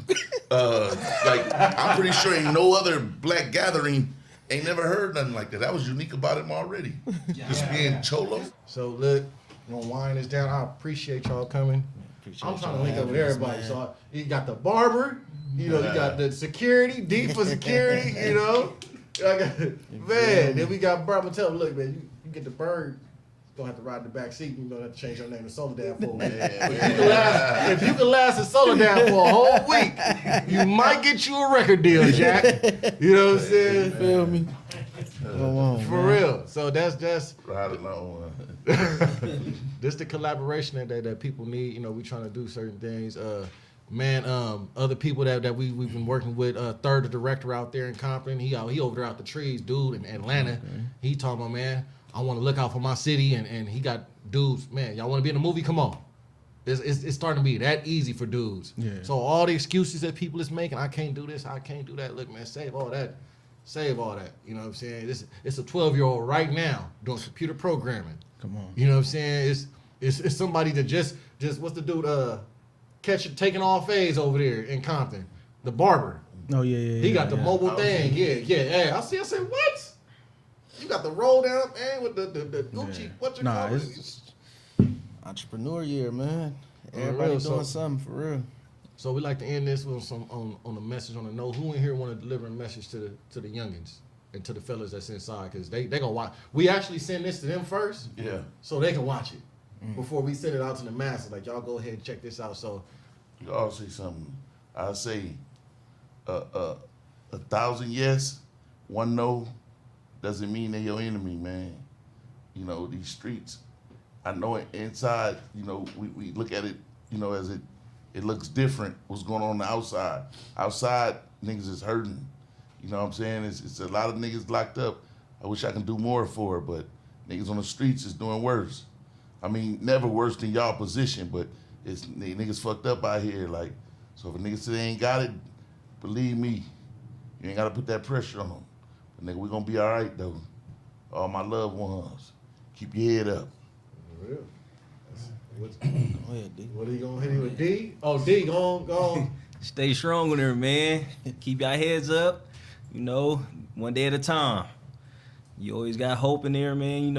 Like, I'm pretty sure ain't no other black gathering ain't never heard nothing like that. That was unique about him already. Just being cholo. So look, I'm gonna wind this down. I appreciate y'all coming. I'm trying to link up with everybody. So you got the barber, you got the security, D for security, man. Then we got barber. Tell him, look, man, you get the bird. You're gonna have to ride in the back seat. You're gonna have to change your name to Solar Dad for man. If you can last a Solar Dad for a whole week, you might get you a record deal, Jack. You know what I'm saying? You feel me? Come on, for real. So that's ride along. This the collaboration that people need. We trying to do certain things. Other people that we've been working with. Third, the director out there in Compton. He over there out the trees, dude, in Atlanta. Okay. He talking about, man, I want to look out for my city, and he got dudes. Man, y'all want to be in a movie? Come on. It's starting to be that easy for dudes. Yeah. So all the excuses that people is making, I can't do this, I can't do that. Look, man, save all that. You know what I'm saying? It's a 12-year-old right now doing computer programming. Come on. You know what I'm saying? It's somebody that just what's the dude taking all phase over there in Compton, the barber. Oh yeah. He got the mobile thing. Yeah. I said, what? You got the roll down, man, with the Gucci. Yeah. What you call it? It's entrepreneur year, man. Everybody doing something for real. So we like to end this with some on a message, on a note. Who in here want to deliver a message to the youngins and to the fellas that's inside? Because they gonna watch. We actually send this to them first, so they can watch it before we send it out to the masses. Like, y'all go ahead and check this out. So you all say something. I say 1,000 yes, 1 no doesn't mean they're your enemy, man. These streets. I know inside. We look at it. As it looks different. What's going on the outside? Outside, niggas is hurting. You know what I'm saying? It's a lot of niggas locked up. I wish I could do more for it, but niggas on the streets is doing worse. I mean, never worse than y'all position, but it's niggas fucked up out here. Like, so if a nigga say they ain't got it, believe me, you ain't gotta put that pressure on them. But nigga, we gonna be all right though. All my loved ones, keep your head up. For real. Go ahead, D. What are you gonna hit with, D? Oh, D, go on. Stay strong with her, man. Keep your heads up. One day at a time. You always got hope in there, man.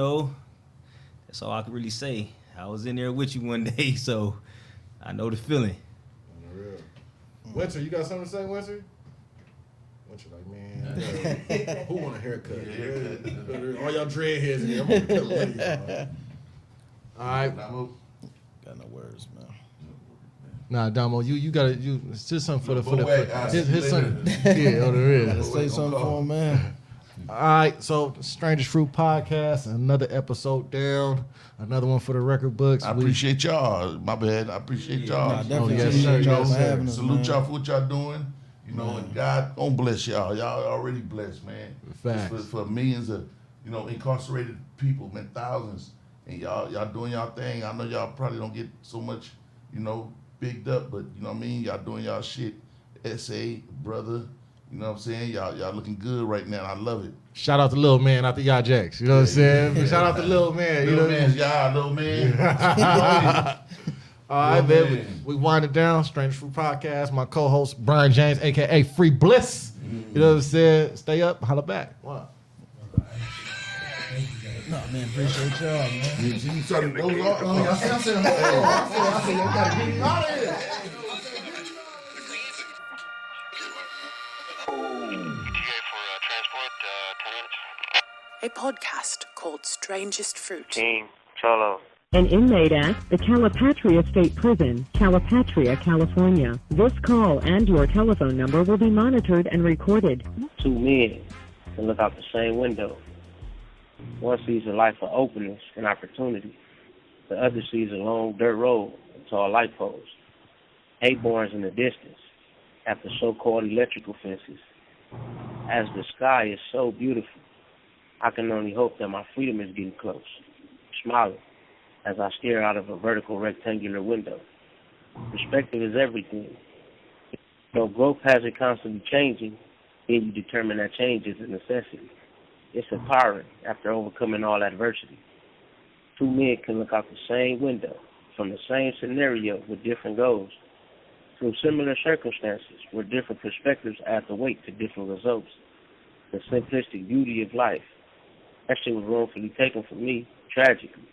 That's all I can really say. I was in there with you one day, so I know the feeling. For real. Winter, you got something to say, Winter? Winter, like, man, who want a haircut? All y'all dreadheads in here. I'm gonna cut a lady. All right. Got no words, man. Nah, Damo, you gotta it's just something for his son. Yeah, on the real. Gotta say something for him, man. All right, so Strangest Fruit Podcast, another episode down, another one for the record books. I appreciate y'all. My bad. I appreciate y'all. Nah, definitely appreciate y'all for having us. Salute y'all for what y'all doing. And God gonna bless y'all. Y'all already blessed, man. Facts. For millions of incarcerated people, man, thousands. And y'all doing y'all thing. I know y'all probably don't get so much, bigged up, but you know what I mean? Y'all doing y'all shit. SA, brother. You know what I'm saying? Y'all looking good right now. I love it. Shout out to Lil Man out the Y'all Jacks. You know what I'm saying? Shout out to Lil Man. Lil Man, y'all, Lil Man. All right, baby. We wind it down. Strangest Fruit Podcast. My co-host, Brian James, a.k.a. Free Bliss. You know what I'm saying? Stay up. Holla back. Wow. No, man, appreciate y'all, man. You started those off. I said, y'all gotta get me out of here. A podcast called Strangest Fruit. Team Cholo. An inmate at the Calipatria State Prison, Calipatria, California. This call and your telephone number will be monitored and recorded. 2 men can look out the same window. One sees a life of openness and opportunity. The other sees a long dirt road and tall light poles. Hate barns in the distance after so-called electrical fences. As the sky is so beautiful, I can only hope that my freedom is getting close. Smiling as I stare out of a vertical rectangular window. Perspective is everything. Though growth has it constantly changing, then you determine that change is a necessity. It's empowering after overcoming all adversity. 2 men can look out the same window from the same scenario with different goals. Through similar circumstances, where different perspectives add the weight to different results. The simplistic beauty of life. That shit was wrongfully taken from me, tragically.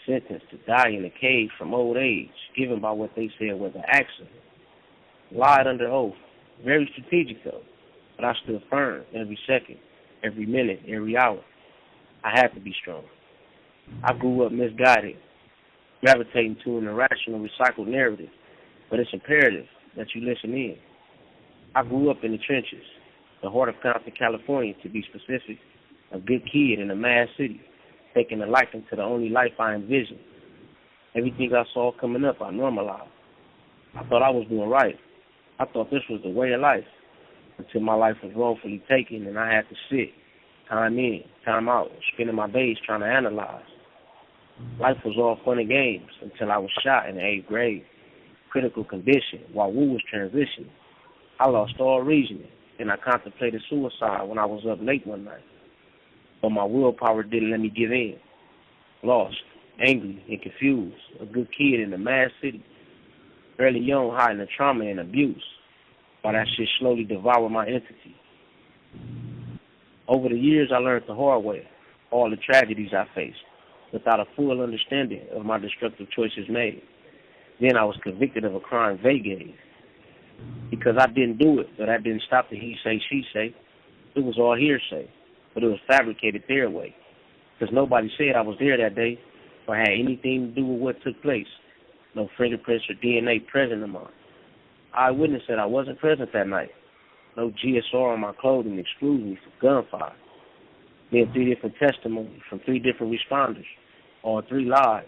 Sentenced to die in a cage from old age, given by what they said was an accident. Lied under oath. Very strategic though, but I stood firm every second, every minute, every hour. I had to be strong. I grew up misguided, gravitating to an irrational, recycled narrative, but it's imperative that you listen in. I grew up in the trenches, the heart of Compton, California, to be specific, a good kid in a mad city, taking a liking to the only life I envisioned. Everything I saw coming up, I normalized. I thought I was doing right. I thought this was the way of life, until my life was wrongfully taken and I had to sit, time in, time out, spending my days trying to analyze. Life was all fun and games until I was shot in the 8th grade. Critical condition while Wu was transitioning. I lost all reasoning, and I contemplated suicide when I was up late one night. But my willpower didn't let me give in. Lost, angry, and confused, a good kid in a mad city. Early young, hiding the trauma and abuse, while that shit slowly devoured my entity. Over the years, I learned the hard way, all the tragedies I faced, without a full understanding of my destructive choices made. Then I was convicted of a crime they gave. Because I didn't do it, but that didn't stop the he say, she say. It was all hearsay, but it was fabricated their way. Because nobody said I was there that day or had anything to do with what took place. No fingerprints or DNA present in mine. Eyewitness said I wasn't present that night. No GSR on my clothing excludes me from gunfire. Then 3 different testimonies from 3 different responders. All 3 lied.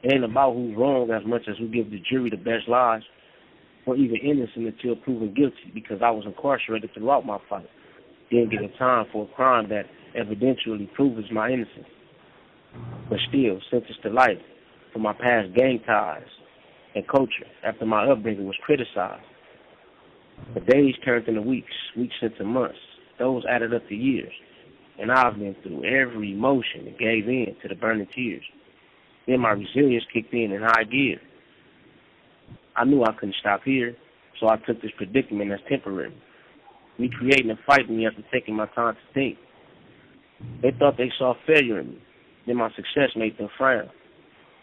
It ain't about who's wrong as much as who gives the jury the best lies, or even innocent until proven guilty, because I was incarcerated throughout my fight. Didn't get a time for a crime that evidentially proves my innocence. But still, sentenced to life for my past gang ties and culture after my upbringing was criticized. The days turned into weeks, weeks into months. Those added up to years. And I've been through every emotion and gave in to the burning tears. Then my resilience kicked in high gear. I knew I couldn't stop here, so I took this predicament as temporary, recreating and fighting me after taking my time to think. They thought they saw failure in me. Then my success made them frown.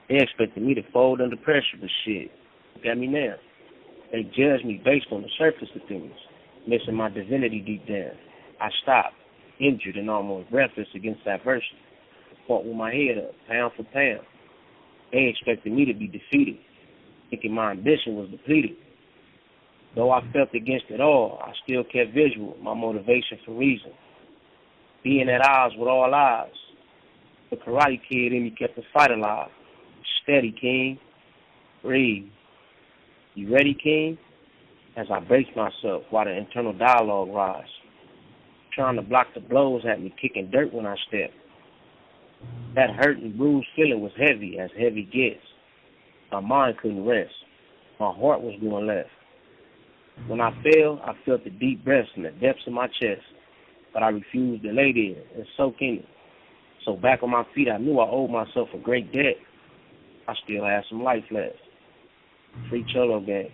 They expected me to fold under pressure, but shit, look at me now. They judged me based on the surface of things, missing my divinity deep down. I stopped, injured and almost breathless against adversity. Fought with my head up, pound for pound. They expected me to be defeated, thinking my ambition was depleted. Though I felt against it all, I still kept visual, my motivation for reason. Being at odds with all odds, the Karate Kid in me kept the fight alive. Steady, King. Breathe. You ready, King? As I brace myself while the internal dialogue rise, trying to block the blows at me, kicking dirt when I step. That hurt and bruised feeling was heavy as heavy gets. My mind couldn't rest. My heart was going left. When I fell, I felt the deep breaths in the depths of my chest, but I refused to lay there and soak in it. So back on my feet, I knew I owed myself a great debt. I still had some life left. Free Cholo Gang.